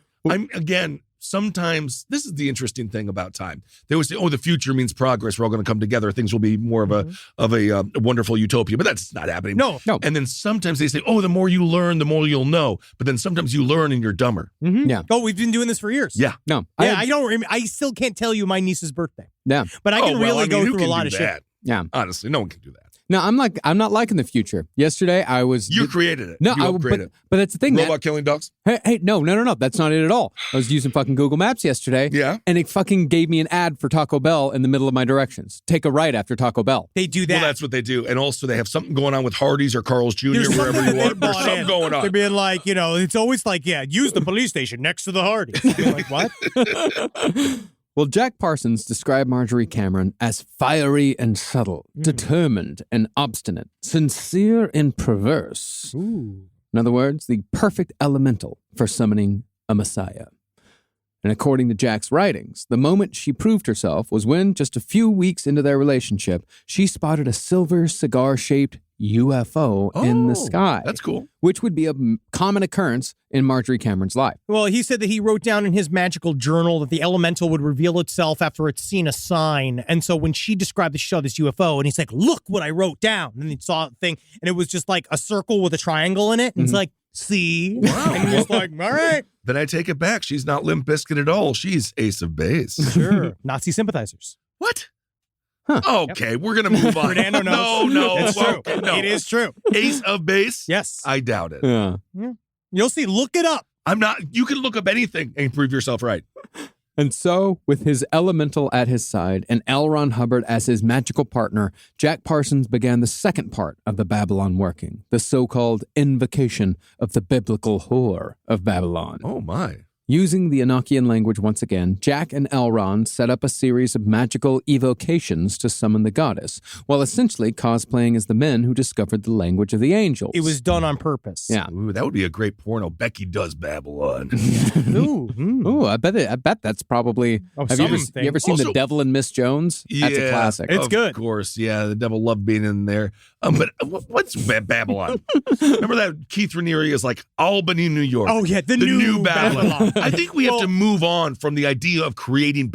Sometimes this is the interesting thing about time. They always say, "Oh, the future means progress. We're all going to come together. Things will be more of a wonderful utopia." But that's not happening. No. And then sometimes they say, "Oh, the more you learn, the more you'll know." But then sometimes you learn and you're dumber. Mm-hmm. Yeah. Oh, we've been doing this for years. Yeah. No. Yeah, I don't remember. I still can't tell you my niece's birthday. Yeah. But I can go who through can a lot do of that? shit. Yeah. Honestly, no one can do that. No, I'm not liking the future. Yesterday, I was. You created it. No, you helped create it. but that's the thing. Robot killing dogs. Hey, no. That's not it at all. I was using fucking Google Maps yesterday. Yeah. And it fucking gave me an ad for Taco Bell in the middle of my directions. Take a right after Taco Bell. They do that. Well, that's what they do. And also they have something going on with Hardee's or Carl's Jr. There's wherever something you that are. they There's bought something in. going on. They're being like, it's always like, use the police station next to the Hardee's. You're like, what? Well, Jack Parsons described Marjorie Cameron as fiery and subtle, determined and obstinate, sincere and perverse. Ooh. In other words, the perfect elemental for summoning a messiah. And according to Jack's writings, the moment she proved herself was when, just a few weeks into their relationship, she spotted a silver cigar-shaped UFO in the sky. That's cool. Which would be a common occurrence in Marjorie Cameron's life. Well, he said that he wrote down in his magical journal that the elemental would reveal itself after it's seen a sign. And so when she described the show, this UFO, and he's like, look what I wrote down. And he saw the thing, and it was just like a circle with a triangle in it. And it's like, see? Wow. And he's like, all right. Then I take it back. She's not Limp Bizkit at all. She's Ace of Base. Sure. Nazi sympathizers. What? Huh. Okay, we're going to move on. Fernando knows. No. It's true. Okay, no. It is true. Ace of Base? Yes. I doubt it. Yeah. You'll see. Look it up. You can look up anything and prove yourself right. And so, with his elemental at his side and L. Ron Hubbard as his magical partner, Jack Parsons began the second part of the Babylon working, the so-called invocation of the biblical whore of Babylon. Oh, my. Using the Enochian language once again, Jack and Elrond set up a series of magical evocations to summon the goddess, while essentially cosplaying as the men who discovered the language of the angels. It was done on purpose. Yeah. Ooh, that would be a great porno. Becky does Babylon. Ooh. Ooh, I bet that's probably. Have you ever seen Also- The Devil and Miss Jones? That's a classic. It's of good. Of course, yeah. The devil loved being in there. But what's Babylon? Remember that Keith Raniere is like Albany, New York. Oh, yeah, the new Babylon. I think we have to move on from the idea of creating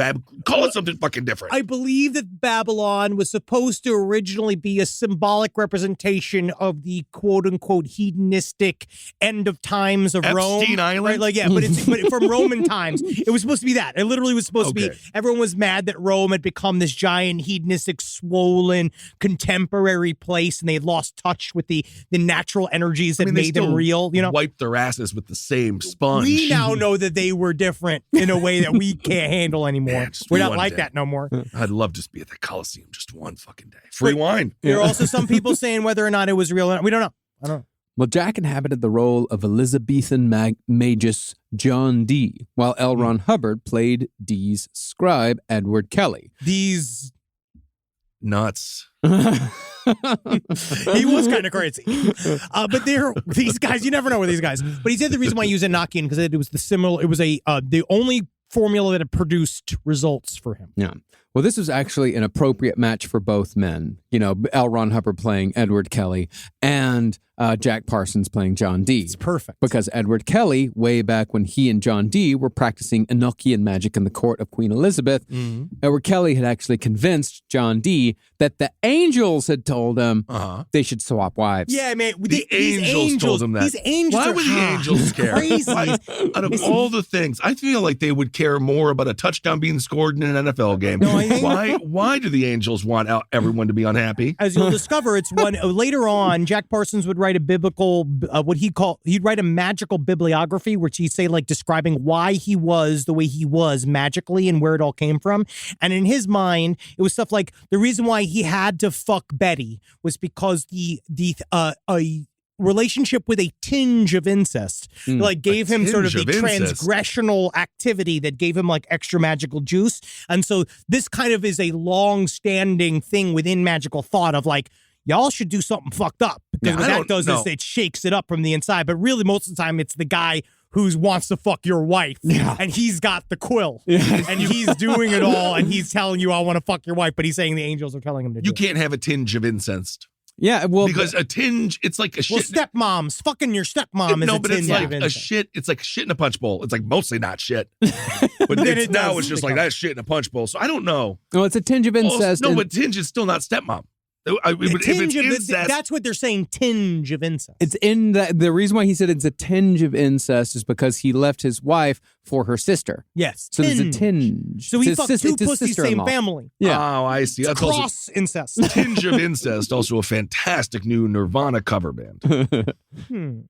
Call it something fucking different. I believe that Babylon was supposed to originally be a symbolic representation of the quote-unquote hedonistic end of times of Rome. Epstein Island? Right? Like, yeah, but from Roman times. It was supposed to be that. It literally was supposed to be, Okay. everyone was mad that Rome had become this giant hedonistic, swollen, contemporary place, and they had lost touch with the natural energies that they made them still real, wipe their asses with the same sponge. We now know that they were different in a way that we can't handle anymore. Yeah, just We're not one like day. that no more. I'd love to be at the Coliseum just one fucking day. Free wine. There are also some people saying whether or not it was real or not. We don't know. I don't know. Well, Jack inhabited the role of Elizabethan magus John Dee, while L. Ron Hubbard played Dee's scribe, Edward Kelly. These Nuts. he was kind of crazy. But these guys, you never know with these guys. But he said the reason why he used Enochian because it was the only formula that had produced results for him. Yeah. Well, this was actually an appropriate match for both men. You know, L. Ron Hubbard playing Edward Kelly and Jack Parsons playing John Dee. It's perfect. Because Edward Kelly, way back when he and John Dee were practicing Enochian magic in the court of Queen Elizabeth, Edward Kelly had actually convinced John Dee that the angels had told him they should swap wives. Yeah, man. The angels told him that. These angels Why are would the angels care? crazy. Why, out of all the things, I feel like they would care more about a touchdown being scored in an NFL game No, Why do the angels want everyone to be unhappy? As you'll discover, it's one later on. Jack Parsons would write a biblical, he'd write a magical bibliography, which he'd say like describing why he was the way he was magically and where it all came from. And in his mind, it was stuff like the reason why he had to fuck Betty was because a relationship with a tinge of incest like gave him sort of the transgressional activity that gave him like extra magical juice. And so this kind of is a long-standing thing within magical thought of like, y'all should do something fucked up, because what that does is it shakes it up from the inside. But really, most of the time, it's the guy who wants to fuck your wife, and he's got the quill, and he's doing it all, and he's telling you, I want to fuck your wife, but he's saying the angels are telling him to do it. You can't have a tinge of incest. Yeah, well, because a tinge, it's like a shit. Well, stepmoms, fucking your stepmom is a tinge. It's like of a shit. It's like shit in a punch bowl. It's like mostly not shit, but it's just like that's shit in a punch bowl. So I don't know. No, it's a tinge of incest. But tinge is still not stepmom. If it's incest, that's what they're saying. Tinge of incest. It's in the reason why he said it's a tinge of incest is because he left his wife for her sister. Yes, so there's a tinge. So he fucked two pussies, same family. Yeah. Oh, I see. That's cross also, incest. Tinge of Incest, also a fantastic new Nirvana cover band.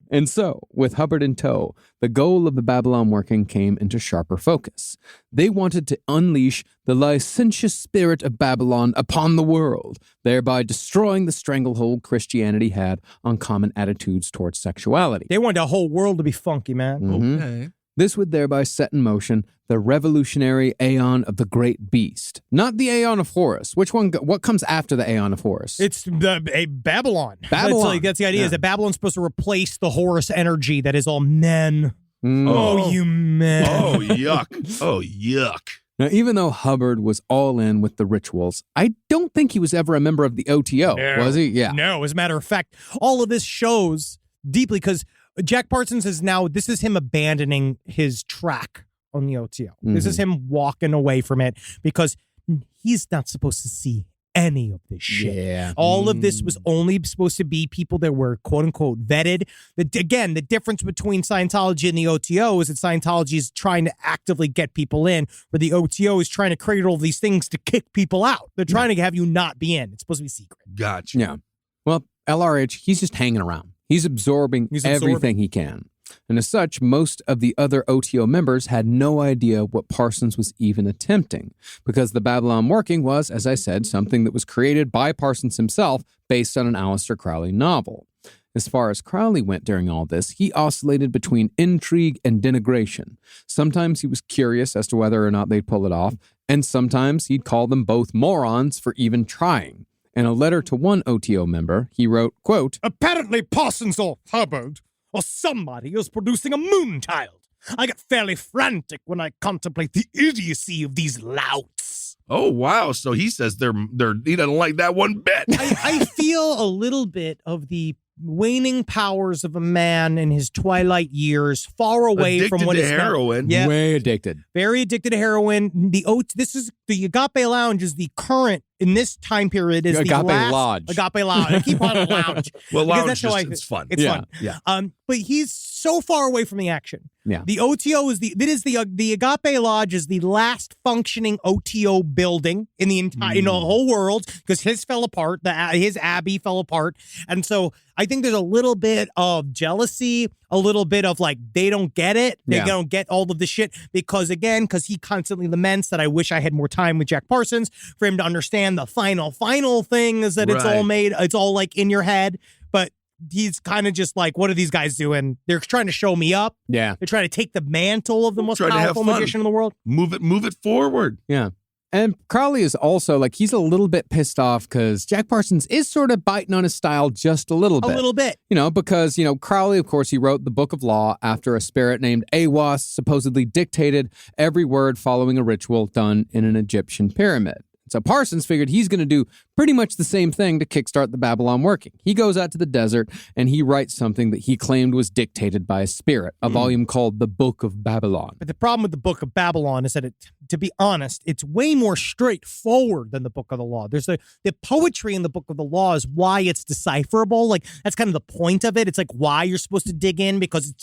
And so, with Hubbard in tow, the goal of the Babylon working came into sharper focus. They wanted to unleash the licentious spirit of Babylon upon the world, thereby destroying the stranglehold Christianity had on common attitudes towards sexuality. They wanted the whole world to be funky, man. Mm-hmm. Okay. This would thereby set in motion the revolutionary Aeon of the Great Beast. Not the Aeon of Horus. What comes after the Aeon of Horus? It's Babylon. Babylon. That's the idea, is that Babylon's supposed to replace the Horus energy that is all men. Oh, you men. Oh, yuck. Oh, yuck. Now, even though Hubbard was all in with the rituals, I don't think he was ever a member of the OTO, was he? Yeah. No, as a matter of fact, all of this shows deeply because Jack Parsons this is him abandoning his track on the OTO. Mm-hmm. This is him walking away from it because he's not supposed to see any of this shit. Yeah. All of this was only supposed to be people that were quote unquote vetted. Again, the difference between Scientology and the OTO is that Scientology is trying to actively get people in, where the OTO is trying to create all these things to kick people out. They're trying to have you not be in. It's supposed to be secret. Gotcha. Yeah. Well, LRH, he's just hanging around. He's absorbing everything he can. And as such, most of the other OTO members had no idea what Parsons was even attempting, because the Babylon working was, as I said, something that was created by Parsons himself based on an Aleister Crowley novel. As far as Crowley went during all this, he oscillated between intrigue and denigration. Sometimes he was curious as to whether or not they'd pull it off, and sometimes he'd call them both morons for even trying. In a letter to one OTO member, he wrote, quote, "Apparently Parsons or Hubbard or somebody is producing a moon child. I get fairly frantic when I contemplate the idiocy of these louts." Oh, wow. So he says he doesn't like that one bit. I feel a little bit of the waning powers of a man in his twilight years, far away addicted from what to is heroin. Yeah, way addicted. Very addicted to heroin. This is the Agape Lounge is the current in this time period is Agape the last Lodge. Agape Lounge. I keep calling it Lounge. Well, because Lounge that's how it's fun. It's Yeah. fun. Yeah. But he's so far away from the action. Yeah. The OTO is the Agape Lodge is the last functioning OTO building in the entire in the whole world, because his fell apart. His abbey fell apart, and so I think there's a little bit of jealousy, a little bit of like they don't get it, they don't get all of the shit because he constantly laments that I wish I had more time with Jack Parsons for him to understand the final thing is that it's all made, it's all like in your head, but he's kind of just like, what are these guys doing? They're trying to show me up. Yeah. They're trying to take the mantle of the most Trying to have powerful fun. magician in the world. Move it forward. Yeah. And Crowley is also like, he's a little bit pissed off because Jack Parsons is sort of biting on his style just a little bit. A little bit. Because, Crowley, of course, he wrote the Book of Law after a spirit named Awas supposedly dictated every word following a ritual done in an Egyptian pyramid. So Parsons figured he's going to do pretty much the same thing to kickstart the Babylon working. He goes out to the desert and he writes something that he claimed was dictated by a spirit, a volume called the Book of Babylon. But the problem with the Book of Babylon is that it to be honest, it's way more straightforward than the Book of the Law. There's the poetry in the Book of the Law is why it's decipherable. Like that's kind of the point of it. It's like why you're supposed to dig in because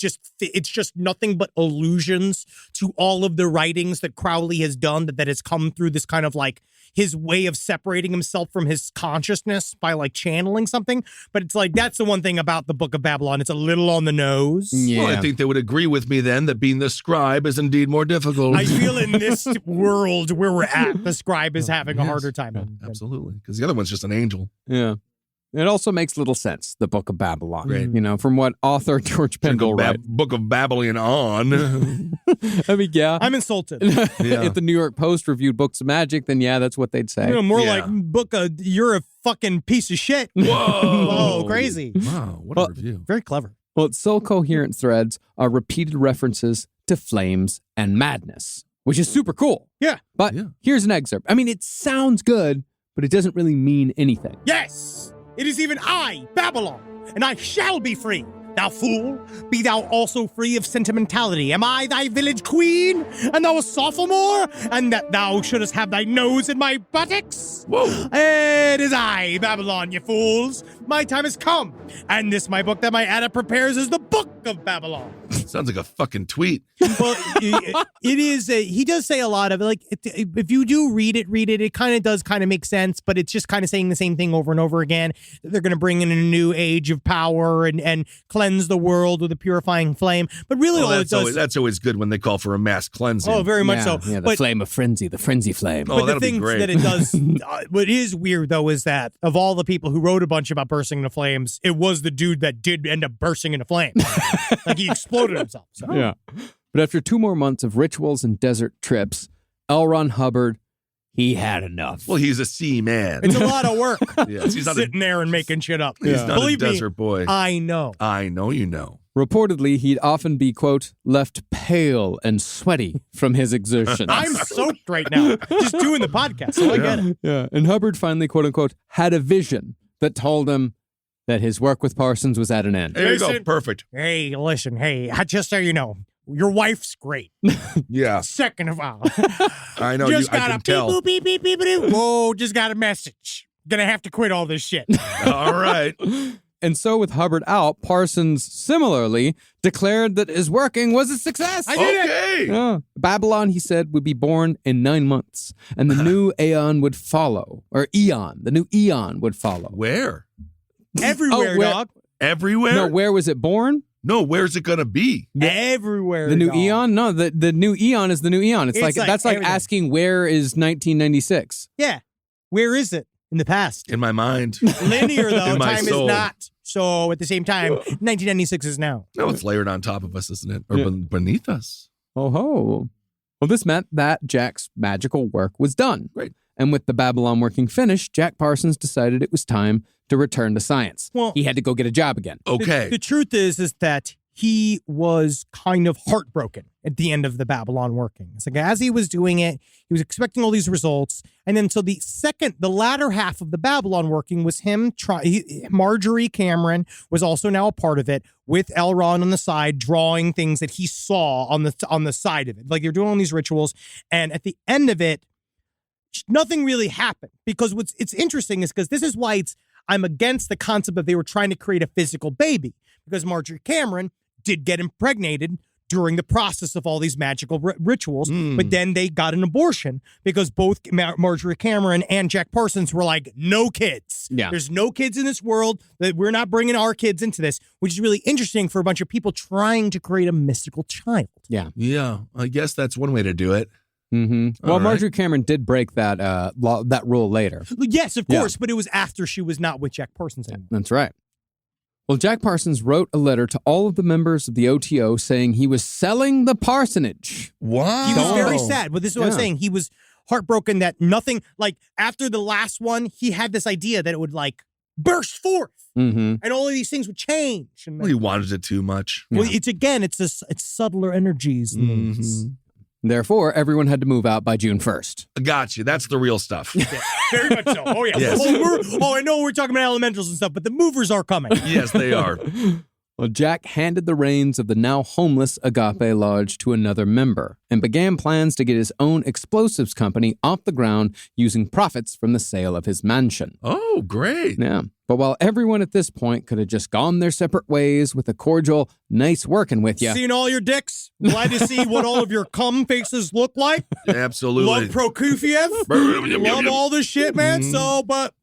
it's just nothing but allusions to all of the writings that Crowley has done that has come through this kind of like his way of separating himself from his consciousness by like channeling something. But it's like, that's the one thing about the Book of Babylon. It's a little on the nose. Yeah. Well, I think they would agree with me then that being the scribe is indeed more difficult. I feel in this world where we're at, the scribe is having a harder time. Absolutely. Because the other one's just an angel. Yeah. It also makes little sense, the Book of Babylon. Great. You know, from what author George Pendle wrote. Book of Babylon on. I mean, yeah. I'm insulted. If the New York Post reviewed books of magic, then yeah, that's what they'd say. You know, more like book of, you're a fucking piece of shit. Whoa. Whoa, crazy. Wow, what a review. Very clever. Well, its sole coherent threads are repeated references to flames and madness, which is super cool. Yeah. But here's an excerpt. I mean, it sounds good, but it doesn't really mean anything. Yes, it is even I, Babylon, and I shall be free. Thou fool, be thou also free of sentimentality. Am I thy village queen, and thou a sophomore, and that thou shouldst have thy nose in my buttocks? Whoa. It is I, Babylon, ye fools. My time has come, and this my book that my Ada prepares is the Book of Babylon. Sounds like a fucking tweet. Well, it is. He does say a lot of like. If you do read it. It kind of does kind of make sense, but it's just kind of saying the same thing over and over again. They're going to bring in a new age of power and cleanse the world with a purifying flame. But really, all it does. That's always good when they call for a mass cleansing. Oh, very much so. Yeah, the flame of frenzy, the frenzy flame. Oh, But the that'll be things great. that it does, what is weird though, is that of all the people who wrote a bunch about bursting into flames, it was the dude that did end up bursting into flames. Like he exploded himself. So. Yeah. But after 2 more months of rituals and desert trips, L. Ron Hubbard, he had enough. Well, he's a sea man. It's a lot of work. Yes, he's not sitting there and making shit up. He's not Believe a desert boy. I know. I know you know. Reportedly, he'd often be, quote, left pale and sweaty from his exertions. I'm soaked right now just doing the podcast, so I get it. Yeah. And Hubbard finally, quote unquote, had a vision that told him that his work with Parsons was at an end. There you go. Listen. Perfect. Hey, listen, just so you know, your wife's great. Yeah. Second of all, I know. just I got can a tell. beep, boop, beep, beep, beep, boop. Whoa, just got a message. Gonna have to quit all this shit. All right. And so with Hubbard out, Parsons similarly declared that his working was a success. I did it. Okay. Yeah. Babylon, he said, would be born in 9 months, and the new aeon would follow, or eon. The new eon would follow. Where? Everywhere, where- dog. Everywhere? No, where was it born? No, where's it going to be? Everywhere. The new dog. eon? No, the new eon is the new eon. It's It's like like that's like everything. asking where is 1996. Yeah. Where is it? In the past. In my mind. Linear, though. In my Time soul. is not. So at the same time, 1996 is now. No, it's layered on top of us, isn't it? Or beneath us. Oh ho. Well, this meant that Jack's magical work was done. Great. And with the Babylon working finished, Jack Parsons decided it was time to return to science. Well- he had to go get a job again. Okay. The truth is that he was kind of heartbroken at the end of the Babylon working. It's like as he was doing it, he was expecting all these results. And then so the latter half of the Babylon working was him Marjorie Cameron was also now a part of it with L. Ron on the side, drawing things that he saw on the side of it. Like they're doing all these rituals. And at the end of it, nothing really happened because it's interesting is because this is why I'm against the concept that they were trying to create a physical baby because Marjorie Cameron did get impregnated during the process of all these magical rituals, but then they got an abortion because both Marjorie Cameron and Jack Parsons were like, no kids. Yeah. There's no kids in this world. That we're not bringing our kids into this, which is really interesting for a bunch of people trying to create a mystical child. Yeah. Yeah, I guess that's one way to do it. Mm-hmm. Well, All right. Marjorie Cameron did break that that rule later. Yes, of Yeah. course, but it was after she was not with Jack Parsons anymore. That's right. Well, Jack Parsons wrote a letter to all of the members of the OTO saying he was selling the parsonage. Wow. He was very sad, but this is what I'm Yeah. saying. He was heartbroken that nothing, like after the last one, he had this idea that it would like burst forth Mm-hmm. and all of these things would change. And Well, he wanted it too much. well, it's subtler energies. than these. Therefore, everyone had to move out by June 1st. Got you. That's the real stuff. Very much so. Oh, yeah. Yes. I know we're talking about elementals and stuff, but the movers are coming. Yes, they are. Well, Jack handed the reins of the now homeless Agape Lodge to another member and began plans to get his own explosives company off the ground using profits from the sale of his mansion. Oh, great. Yeah. But while everyone at this point could have just gone their separate ways with a cordial, nice working with you. Seen all your dicks? Glad to see what all of your cum faces look like. Absolutely. Love Prokofiev. Love all this shit, man. So, but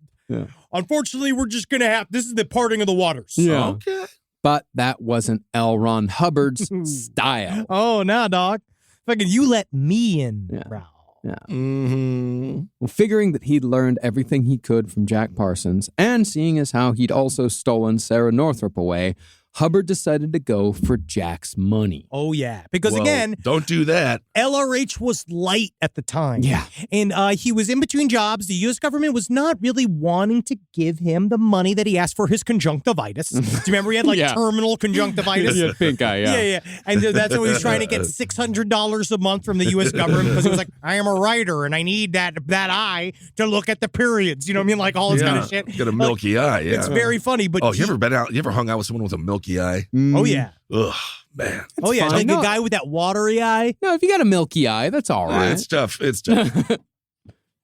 unfortunately, we're just going to have, this is the parting of the waters. Yeah. Okay. But that wasn't L. Ron Hubbard's style. Oh, nah, dog. Fucking you let me in, Yeah. bro. Yeah. Mm-hmm. Well, figuring that he'd learned everything he could from Jack Parsons, and seeing as how he'd also stolen Sarah Northrup away, Hubbard decided to go for Jack's money. Oh, yeah. Because Well, again, don't do that. LRH was light at the time. Yeah. And he was in between jobs. The U.S. government was not really wanting to give him the money that he asked for his conjunctivitis. Do you remember he had like Yeah. terminal conjunctivitis? Yeah, pink eye, Yeah. And that's why he was trying to get $600 a month from the U.S. government because he was like, I am a writer and I need that eye to look at the periods. You know what I mean? Like all this kind of shit. Got a milky eye. Yeah. It's very funny. But Oh, you ever hung out with someone with a milky eye? Oh, yeah. Ugh, man. Oh, yeah. fine. Like No. a guy with that watery eye. No, if you got a milky eye, that's all right. It's tough. It's tough.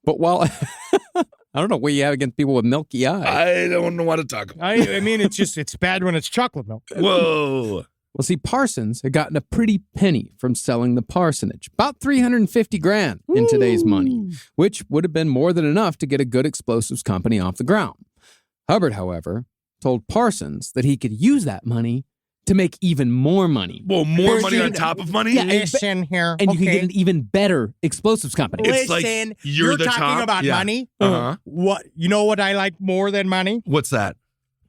But while I don't know what you have against people with milky eye. I don't know what to talk about. I mean, it's bad when it's chocolate milk. Whoa. Well, see, Parsons had gotten a pretty penny from selling the parsonage, about $350,000 in today's money, which would have been more than enough to get a good explosives company off the ground. Hubbard, however, told Parsons that he could use that money to make even more money. Well, more money on top of money? Yeah, Listen here. And you can okay? get an even better explosives company. It's like Listen, you're the talking top? about Yeah. money. Uh-huh. What you know? What I like more than money? What's that?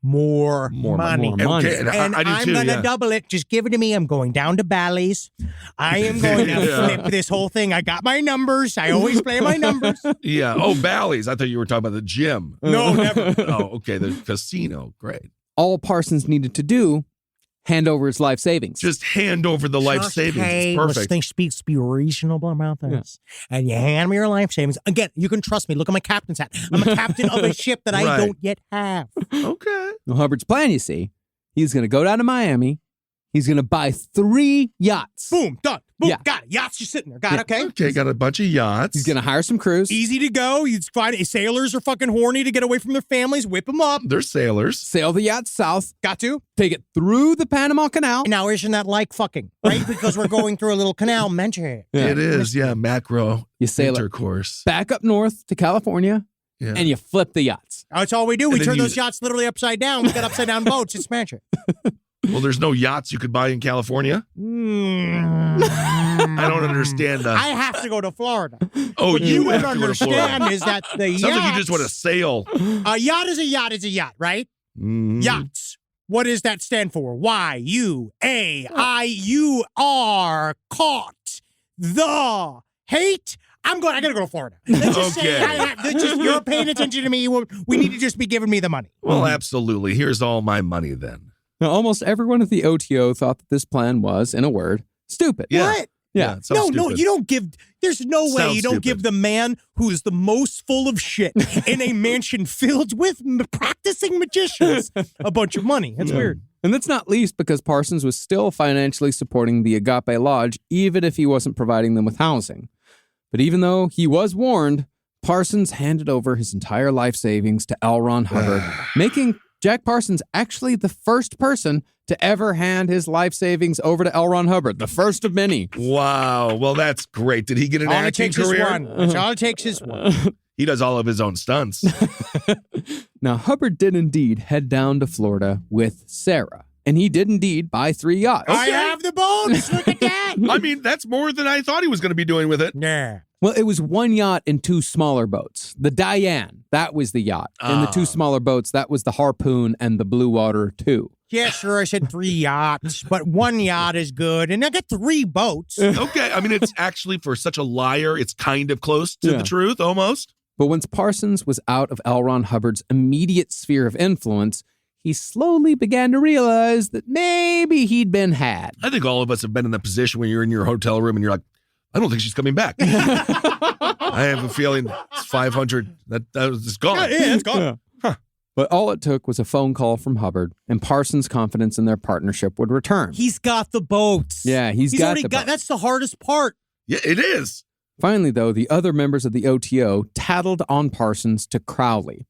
More More money. money. Money. Okay, And I do I'm too, gonna yeah. double it. Just give it to me. I'm going down to Bally's. I am going to Yeah. flip this whole thing. I got my numbers. I always play my numbers. Yeah. Oh, Bally's. I thought you were talking about the gym. No, never. Oh, okay. The casino. Great. All Parsons needed to do, hand over his life savings. Just hand over the life Just, savings. hey, It's let's perfect. be reasonable about this. And you hand me your life savings. Again, you can trust me. Look at my captain's hat. I'm a captain of a ship that I Right. don't yet have. Okay. Well, Hubbard's plan, you see, he's going to go down to Miami. He's going to buy 3 yachts. Boom, done. Boom, Yeah. got it. Yachts just sitting there. Got it, okay? Okay. Got a bunch of yachts. He's going to hire some crews. Easy to go. You find sailors are fucking horny to get away from their families. Whip them up. They're sailors. Sail the yacht south, Got to. take it through the Panama Canal. Now, isn't that like fucking, right? Because we're going through a little canal. Mention it. Yeah. It is. Yeah. Macro You sail it intercourse. back up north to California, Yeah. and you flip the yachts. That's all we do. We then turn you- those yachts literally upside down. We got upside down boats. It's magic. Well, there's no yachts you could buy in California. I don't understand. I have to go to Florida. Oh, What you you have don't to go to Florida. understand is that the Sounds yachts, like you just want to sail. a yacht is a yacht is a yacht, right? Mhm. Yachts. What does that stand for? Y-U-A-I-U-R. Caught the hate. I gotta go to Florida. Let's just say Okay. you're paying attention to me. We need to just be giving me the money. Well, absolutely. Here's all my money then. Now, almost everyone at the OTO thought that this plan was, in a word, stupid. Yeah. What? Yeah. it sounds No, stupid. you don't give. There's no way Sounds you don't stupid. give the man who is the most full of shit in a mansion filled with practicing magicians a bunch of money. That's weird. And that's not least because Parsons was still financially supporting the Agape Lodge, even if he wasn't providing them with housing. But even though he was warned, Parsons handed over his entire life savings to L. Ron Hubbard, making Jack Parsons actually the first person to ever hand his life savings over to L. Ron Hubbard, the first of many. Wow. Well, that's great. Did he get an All it acting takes is career? one. That's all it takes is one. He does all of his own stunts. Now, Hubbard did indeed head down to Florida with Sarah, and he did indeed buy 3 yachts. I have the bones. Look at that. I mean, that's more than I thought he was going to be doing with it. Yeah. Well, it was 1 yacht and 2 smaller boats. The Diane, that was the yacht. And the 2 smaller boats, that was the Harpoon and the Blue Water 2. Yeah, sure. I said 3 yachts, but 1 yacht is good. And I got 3 boats. Okay. I mean, it's actually, for such a liar, it's kind of close to Yeah. the truth, almost. But once Parsons was out of L. Ron Hubbard's immediate sphere of influence, he slowly began to realize that maybe he'd been had. I think all of us have been in that position when you're in your hotel room and you're like, I don't think she's coming back. I have a feeling it's 500. That was just gone. Yeah, it's gone. But But all it took was a phone call from Hubbard, and Parsons' confidence in their partnership would return. He's got the boats. Yeah, he's got already the boats. That's the hardest part. Yeah, it is. Finally, though, the other members of the OTO tattled on Parsons to Crowley.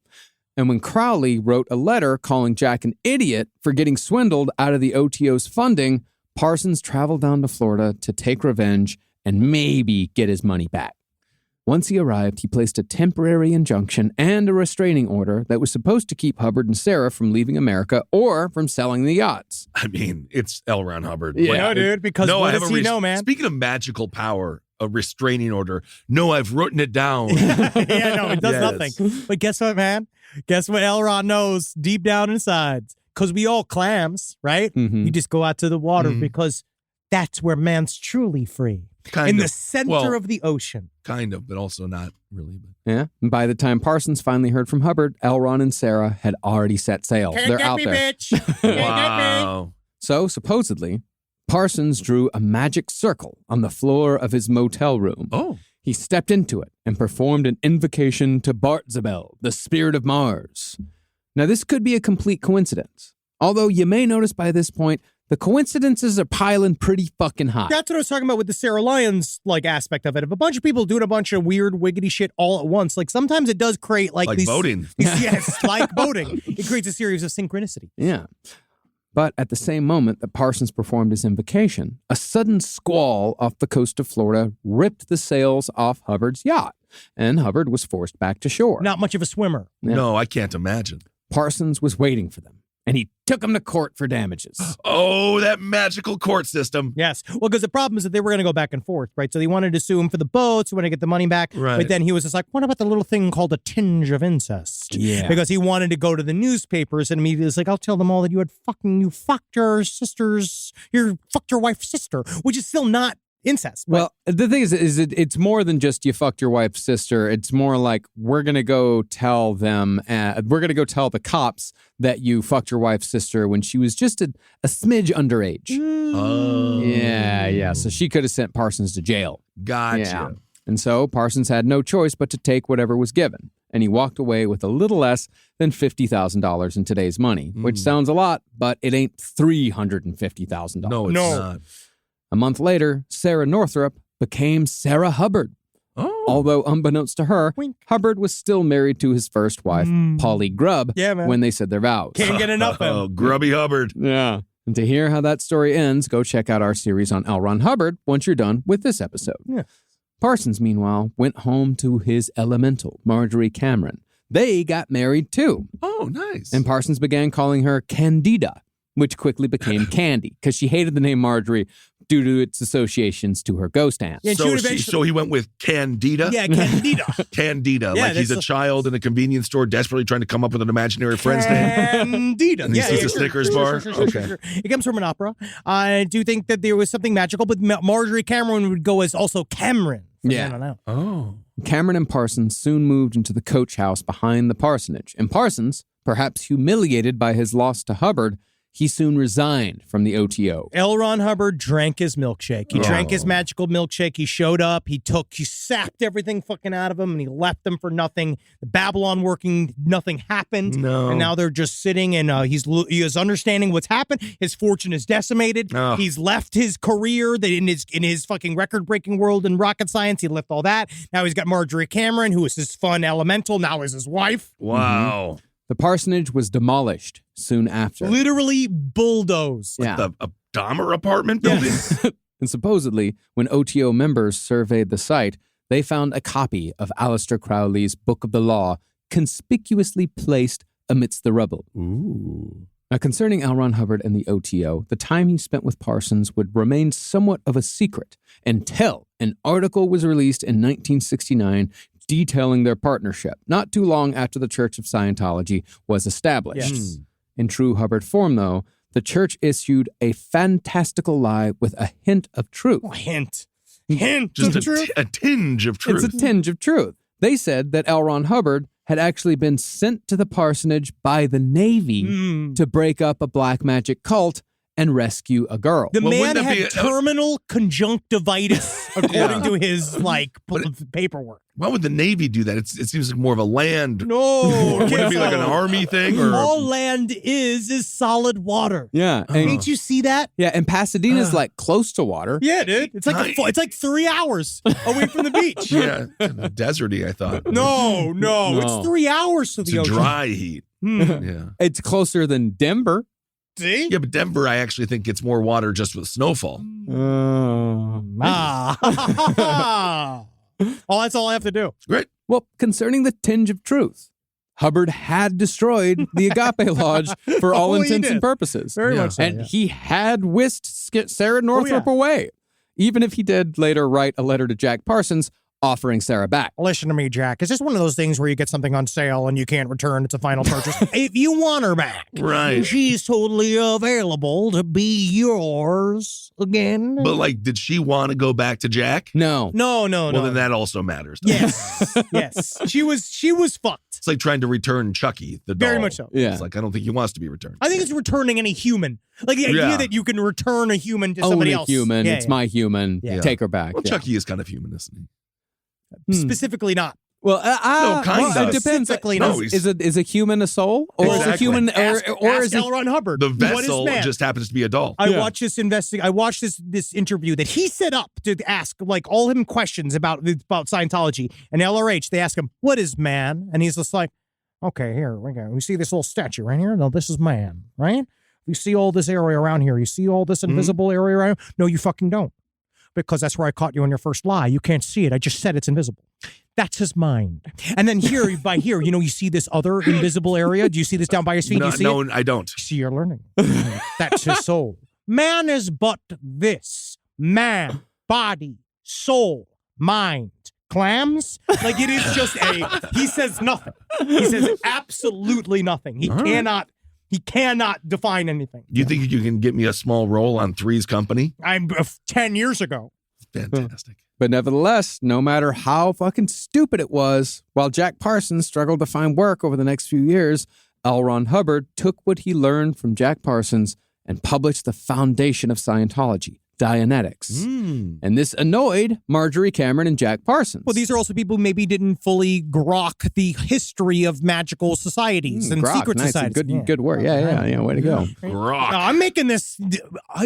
And when Crowley wrote a letter calling Jack an idiot for getting swindled out of the OTO's funding, Parsons traveled down to Florida to take revenge and maybe get his money back. Once he arrived, he placed a temporary injunction and a restraining order that was supposed to keep Hubbard and Sarah from leaving America or from selling the yachts. I mean, it's L. Ron Hubbard. Yeah. No, dude, because what does he know, man? Speaking of magical power, a restraining order. No, I've written it down. Yeah, no, it does Yes. nothing. But guess what, man? Guess what Elrond knows deep down inside? Because we all clams, right? Mhm. You just go out to the water Mhm. because that's where man's truly free. Kind in of. the center Well, of the ocean. Kind of, but also not really. Yeah. And by the time Parsons finally heard from Hubbard, Elron and Sarah had already set sail. Can't They're get out me, there. bitch. Can't get me. Wow. So, supposedly, Parsons drew a magic circle on the floor of his motel room. Oh. He stepped into it and performed an invocation to Bartzabel, the spirit of Mars. Now, this could be a complete coincidence. Although you may notice by this point, the coincidences are piling pretty fucking high. That's what I was talking about with the Sarah Lyons aspect of it. If a bunch of people doing a bunch of weird wiggity shit all at once, sometimes it does create Like these voting. Yes, like voting. It creates a series of synchronicity. Yeah. But at the same moment that Parsons performed his invocation, a sudden squall off the coast of Florida ripped the sails off Hubbard's yacht, and Hubbard was forced back to shore. Not much of a swimmer. Yeah. No, I can't imagine. Parsons was waiting for them, and he took them to court for damages. Oh, that magical court system. Yes. Well, because the problem is that they were going to go back and forth, right? So they wanted to sue him for the boats, he wanted to get the money back. Right. But then he was just like, what about the little thing called a tinge of incest? Yeah. Because he wanted to go to the newspapers and immediately was like, I'll tell them all that you fucked your sister's, you fucked your wife's sister, which is still not incest. But Well, the thing is it's more than just you fucked your wife's sister. It's more like we're going to go tell them, we're going to go tell the cops that you fucked your wife's sister when she was just a smidge underage. Oh. Yeah. So she could have sent Parsons to jail. Gotcha. Yeah. And so Parsons had no choice but to take whatever was given. And he walked away with a little less than $50,000 in today's money, which sounds a lot, but it ain't $350,000. No, it's not. A month later, Sarah Northrup became Sarah Hubbard. Oh. Although, unbeknownst to her, Wink. Hubbard was still married to his first wife, Polly Grubb, Yeah, man. when they said their vows. Can't get enough of Oh, him. Grubby Hubbard. Yeah. And to hear how that story ends, go check out our series on L. Ron Hubbard once you're done with this episode. Yeah. Parsons, meanwhile, went home to his elemental, Marjorie Cameron. They got married too. Oh, nice. And Parsons began calling her Candida, which quickly became Candy, because she hated the name Marjorie due to its associations to her ghost aunt. Yeah, and she would eventually- So he went with Candida? Yeah, Candida. Candida. Yeah, like he's a that's child in a convenience store desperately trying to come up with an imaginary friend's name. Candida. And he sees a Snickers bar? Okay. Sure. It comes from an opera. I do think that there was something magical, but Marjorie Cameron would go as also Cameron. from Yeah. then on out. Oh. Cameron and Parsons soon moved into the coach house behind the parsonage, and Parsons, perhaps humiliated by his loss to Hubbard, he soon resigned from the OTO. L. Ron Hubbard drank his milkshake. He drank his magical milkshake. He showed up. He sapped everything fucking out of him, and he left them for nothing. The Babylon working, nothing happened. No. And now they're just sitting, and he is understanding what's happened. His fortune is decimated. Oh. He's left his career that in his fucking record-breaking world in rocket science. He left all that. Now he's got Marjorie Cameron, who is his fun elemental, now is his wife. Wow. The parsonage was demolished soon after. Literally bulldozed. Yeah. A Dahmer apartment building? And supposedly, when OTO members surveyed the site, they found a copy of Aleister Crowley's Book of the Law conspicuously placed amidst the rubble. Ooh. Now, concerning L. Ron Hubbard and the OTO, the time he spent with Parsons would remain somewhat of a secret until an article was released in 1969 detailing their partnership, not too long after the Church of Scientology was established. Yes. In true Hubbard form, though, the church issued a fantastical lie with a hint of truth. Oh, hint Just of truth. a tinge of truth. It's a tinge of truth. They said that L. Ron Hubbard had actually been sent to the parsonage by the Navy to break up a black magic cult and rescue a girl. The man wouldn't that had be terminal conjunctivitis, according to his paperwork. Why would the Navy do that? It seems like more of a land. No, Would it be like an army thing? Or all land is solid water. Yeah. And, Didn't you see that? yeah, and Pasadena's like close to water. Yeah, dude. It's like it's like 3 hours away from the beach. yeah, kind of deserty, I thought. No, it's 3 hours to It's the a ocean. dry heat. Yeah. It's closer than Denver. See? Yeah, but Denver, I actually think gets more water just with snowfall. Oh, that's all I have to do. Great. Well, concerning the tinge of truth, Hubbard had destroyed the Agape Lodge for all he intents did. and purposes. Very Yeah. much so. And yeah. he had whisked Sarah Northrop away, even if he did later write a letter to Jack Parsons offering Sarah back. Listen to me, Jack. Is this one of those things where you get something on sale and you can't return? It's a final purchase. If you want her back, Right. she's totally available to be yours again. But like, did she want to go back to Jack? No. No. Well, then that also matters. doesn't it? Yes. She was fucked. It's like trying to return Chucky, the doll. Very much so. Yeah. It's like, I don't think he wants to be returned. I think it's returning any human. Like the idea Yeah. that you can return a human to Own somebody a else. human. Yeah, It's yeah. my human. Yeah. Take her back. Well, Yeah. Chucky is kind of human, isn't he? Specifically not. Well, No, kind well, of. it depends. Specifically No, not. he's- Is a human a soul, or is a Exactly. human, Ask or is it? L. Ron Hubbard. The What is vessel man? just happens to be a doll. I watched this interview that he set up to ask like all him questions about Scientology and LRH. They ask him, "What is man?" And he's just like, "Okay, here we go. We see this little statue right here. No, this is man, right? You see all this area around here. You see all this invisible area around. No, you fucking don't, because that's where I caught you on your first lie. You can't see it. I just said it's invisible." That's his mind. And then here, you see this other invisible area. Do you see this down by his feet? Do you see it? I don't. See, you're learning. That's his soul. Man is but this. Man, body, soul, mind. Clams? Like it is just he says nothing. He says absolutely nothing. He cannot define anything. Do you think you can get me a small role on Three's Company? I'm 10 years ago. Fantastic. But nevertheless, no matter how fucking stupid it was, while Jack Parsons struggled to find work over the next few years, L. Ron Hubbard took what he learned from Jack Parsons and published the foundation of Scientology, Dianetics. And this annoyed Marjorie Cameron and Jack Parsons. Well, these are also people who maybe didn't fully grok the history of magical societies and grok, secret nice, societies. Good word. Yeah, way to go. Grok. No, I'm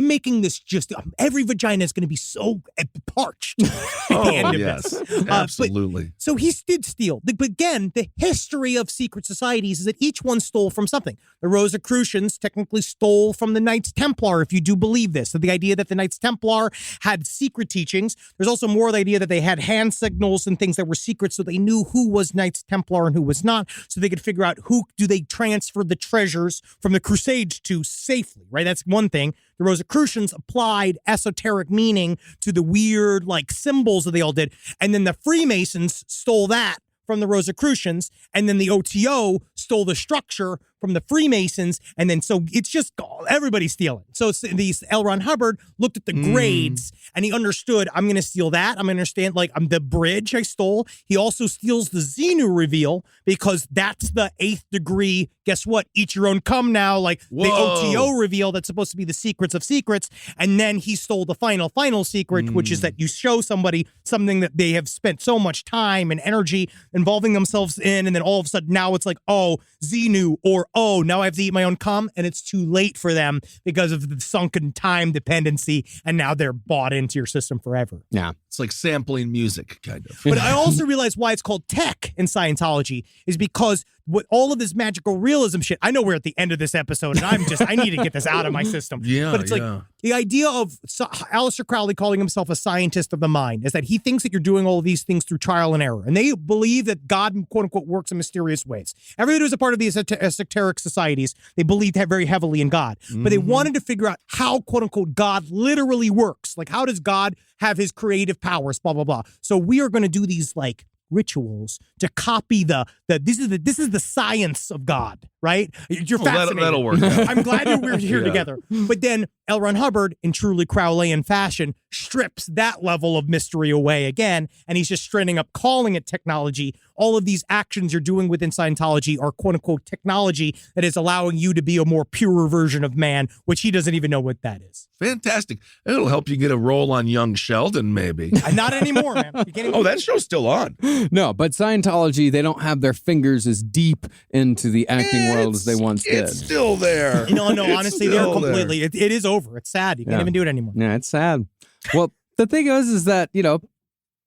making this just every vagina is going to be so parched at the end of yes. this. Absolutely. So he did steal. But again, the history of secret societies is that each one stole from something. The Rosicrucians technically stole from the Knights Templar, if you do believe this. So the idea that the Knights Templar had secret teachings. There's also more the idea that they had hand signals and things that were secret, so they knew who was Knights Templar and who was not, so they could figure out who do they transfer the treasures from the Crusades to safely, right? That's one thing. The Rosicrucians applied esoteric meaning to the weird, like, symbols that they all did. And then the Freemasons stole that from the Rosicrucians, and then the OTO stole the structure from the Freemasons, and then so it's just everybody's stealing. So it's these L. Ron Hubbard looked at the grades and he understood, I'm going to steal that. I'm going to understand, like, I'm the bridge I stole. He also steals the Xenu reveal because that's the 8th degree. Guess what? Eat your own cum now. Like the OTO reveal that's supposed to be the secrets of secrets. And then he stole the final secret, which is that you show somebody something that they have spent so much time and energy involving themselves in. And then all of a sudden now it's like, oh, Xenu, or oh, now I have to eat my own cum. And it's too late for them because of the sunken time dependency. And now they're bought into your system forever. Yeah. It's like sampling music, kind of. But I also realized why it's called tech in Scientology is because with all of this magical realism shit, I know we're at the end of this episode and I need to get this out of my system. Yeah, But it's like the idea of Aleister Crowley calling himself a scientist of the mind is that he thinks that you're doing all of these things through trial and error. And they believe that God, quote unquote, works in mysterious ways. Everybody who's a part of these esoteric societies, they believed very heavily in God. But they wanted to figure out how, quote unquote, God literally works. Like, how does God have his creative powers, blah, blah, blah. So we are going to do these, like, rituals to copy this is the science of God, right? You're fascinated. That'll work out. I'm glad that we're here Yeah. together. But then L. Ron Hubbard, in truly Crowleyan fashion, strips that level of mystery away again, and he's just straight up calling it technology. All of these actions you're doing within Scientology are quote-unquote technology that is allowing you to be a more pure version of man, which he doesn't even know what that is. Fantastic. It'll help you get a role on Young Sheldon, maybe. Not anymore, man. You can't even- Oh, that show's still on. No, but Scientology, they don't have their fingers as deep into the acting world as they once did. It's still there. No, It's honestly, they're still there. completely, it is over. It's sad. You can't Yeah. even do it anymore. Yeah, it's sad. Well, the thing is that,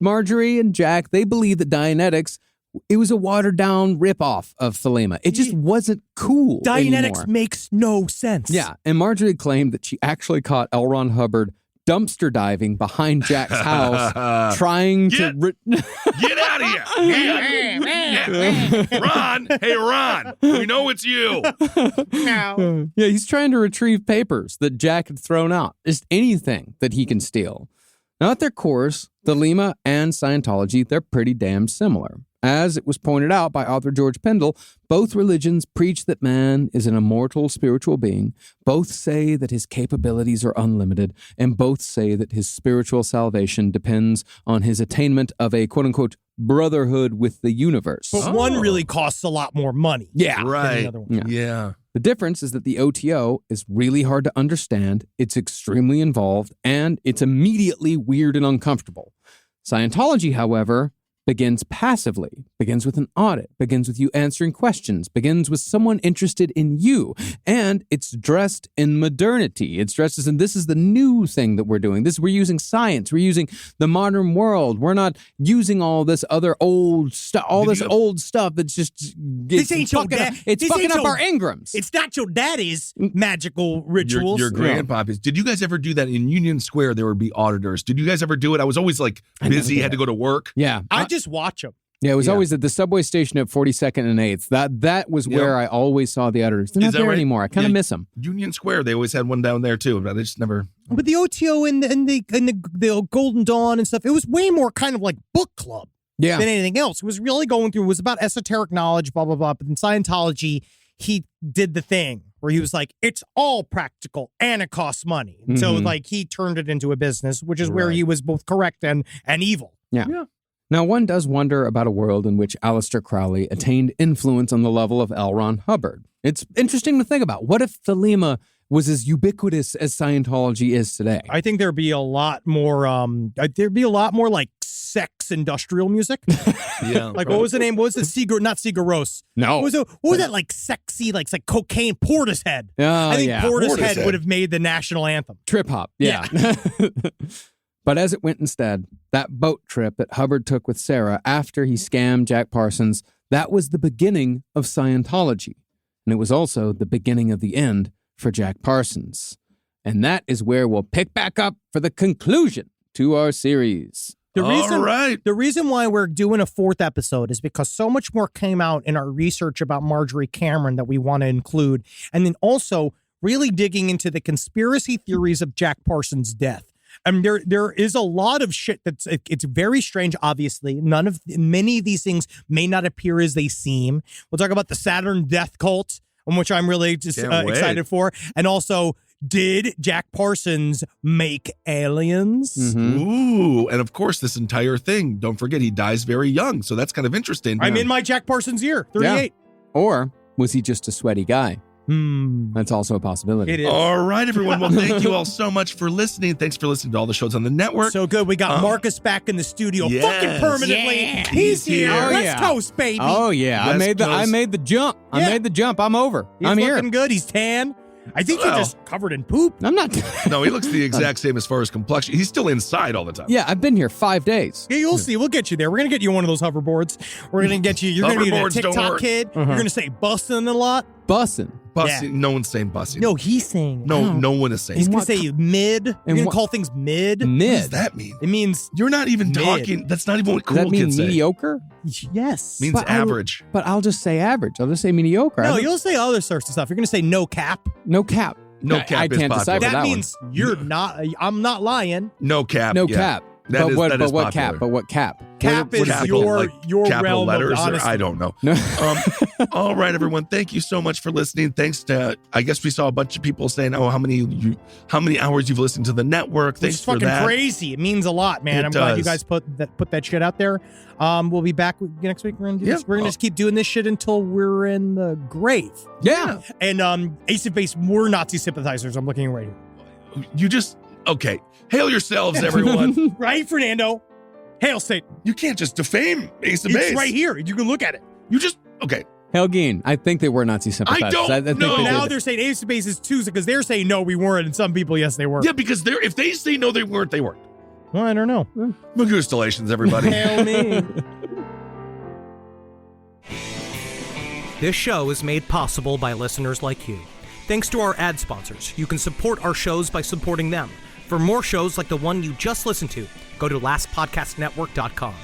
Marjorie and Jack, they believe that Dianetics, it was a watered-down ripoff of Thelema. It just wasn't cool Dianetics anymore. makes no sense. Yeah, and Marjorie claimed that she actually caught L. Ron Hubbard dumpster diving behind Jack's house, trying to... Get out of here. Ron. Hey, Ron. We know it's you. Yeah, he's trying to retrieve papers that Jack had thrown out. Just anything that he can steal. Now, at their cores, Thelema and Scientology, they're pretty damn similar. As it was pointed out by author George Pendle, both religions preach that man is an immortal spiritual being, both say that his capabilities are unlimited, and both say that his spiritual salvation depends on his attainment of a quote-unquote brotherhood with the universe. But one really costs a lot more money. Yeah. than the Right. other one. Yeah. The difference is that the OTO is really hard to understand, it's extremely involved, and it's immediately weird and uncomfortable. Scientology, however, begins passively, begins with an audit, begins with you answering questions, begins with someone interested in you, and it's dressed in modernity. It's dressed as, and this is the new thing that we're doing. We're using science. We're using the modern world. We're not using all this other old stuff, old stuff that's just This ain't your dad. It's This fucking ain't up your- our Ingrams. It's not your daddy's magical rituals. Your grandpappy's. Did you guys ever do that in Union Square? There would be auditors. Did you guys ever do it? I was always like busy, had to go to work. Yeah. I just watch them. Yeah, it was Yeah. always at the subway station at 42nd and 8th. That was where I always saw the editors. They're Is not that there right? anymore. I kind of Yeah. miss them. Union Square, they always had one down there too, but I just never. But the OTO and the Golden Dawn and stuff, it was way more kind of like book club Yeah. than anything else. It was really going through, it was about esoteric knowledge, blah, blah, blah. But in Scientology, he did the thing where he was like, it's all practical and it costs money. So Mhm. like he turned it into a business, which is where Right. he was both correct and evil. Yeah. Now, one does wonder about a world in which Aleister Crowley attained influence on the level of L. Ron Hubbard. It's interesting to think about. What if Thelema was as ubiquitous as Scientology is today? I think there'd be a lot more like sex industrial music. Yeah. Like what was the name? What was it? Not Sigur Rós. No. What was that like sexy, like cocaine? Portishead. Oh, I think yeah. Portishead Portishead. would have made the national anthem. Trip hop. Yeah. But as it went instead, that boat trip that Hubbard took with Sarah after he scammed Jack Parsons, that was the beginning of Scientology. And it was also the beginning of the end for Jack Parsons. And that is where we'll pick back up for the conclusion to our series. All right. The reason why we're doing a fourth episode is because so much more came out in our research about Marjorie Cameron that we want to include. And then also really digging into the conspiracy theories of Jack Parsons' death. I mean, there is a lot of shit it's very strange, obviously. Many of these things may not appear as they seem. We'll talk about the Saturn death cult, on which I'm really just excited for. And also, did Jack Parsons make aliens? Mm-hmm. Ooh, and of course, this entire thing, don't forget, he dies very young. So that's kind of interesting. I'm in my Jack Parsons year, 38. Or was he just a sweaty guy? That's also a possibility. It is. All right, everyone. Well, thank you all so much for listening. Thanks for listening to all the shows on the network. So good. We got Marcus back in the studio yes. fucking permanently. Yeah. He's here. Oh, West yeah. Coast, baby. Oh, yeah. I West made the jump. Yeah. I made the jump. I'm over. He's I'm looking here. good. He's tan. I think Well. you're just covered in poop. I'm not. No, he looks the exact same as far as complexion. He's still inside all the time. Yeah, I've been here 5 days. Yeah, you'll see. We'll get you there. We're going to get you one of those hoverboards. We're going to get you. You're going to be a Hoverboards don't TikTok work. kid. You're going to say bussin' a lot. Bussin'. Bussing. Yeah. No one's saying bussing. No, he's saying. No one is saying. He's What going to say mid. You're going to what- call things mid. does Mid. that mean? It means You're not even Mid. talking. That's not even what Does that cool mean kids say. mediocre? yes. Means But average. But I'll just say average. I'll just say mediocre. No, you'll say other sorts of stuff. You're going to say no cap. No cap. No I cap is can't decipher popular. That that means you're not. I'm not lying. No cap. one. No yeah. cap. That but is- what? that but is what popular. cap? But what cap? Cap What is Capital, your like your capital realm letters, of or honesty. I don't know. No. All right, everyone. Thank you so much for listening. Thanks to, I guess we saw a bunch of people saying, "Oh, how many hours you've listened to the network?" Thanks It's for fucking that. crazy. It means a lot, man. I'm glad you guys put that shit out there. We'll be back next week. We're gonna do this. We're gonna just keep doing this shit until we're in the grave. Yeah. And Ace of Base, we're Nazi sympathizers. I'm looking right here. You just okay. Hail yourselves, everyone. Right, Fernando? Hail Satan. You can't just defame Ace of Base. It's right here. You can look at it. You just okay. Helgeen, I think they were Nazi sympathizers. I don't think know. they Now did. they're saying Ace of Base is too, because they're saying no, we weren't, and some people, yes, they were. Yeah, because if they say no, they weren't. They weren't. Well, I don't know. Magustalations, everybody. Hail me. This show is made possible by listeners like you. Thanks to our ad sponsors, you can support our shows by supporting them. For more shows like the one you just listened to, go to lastpodcastnetwork.com.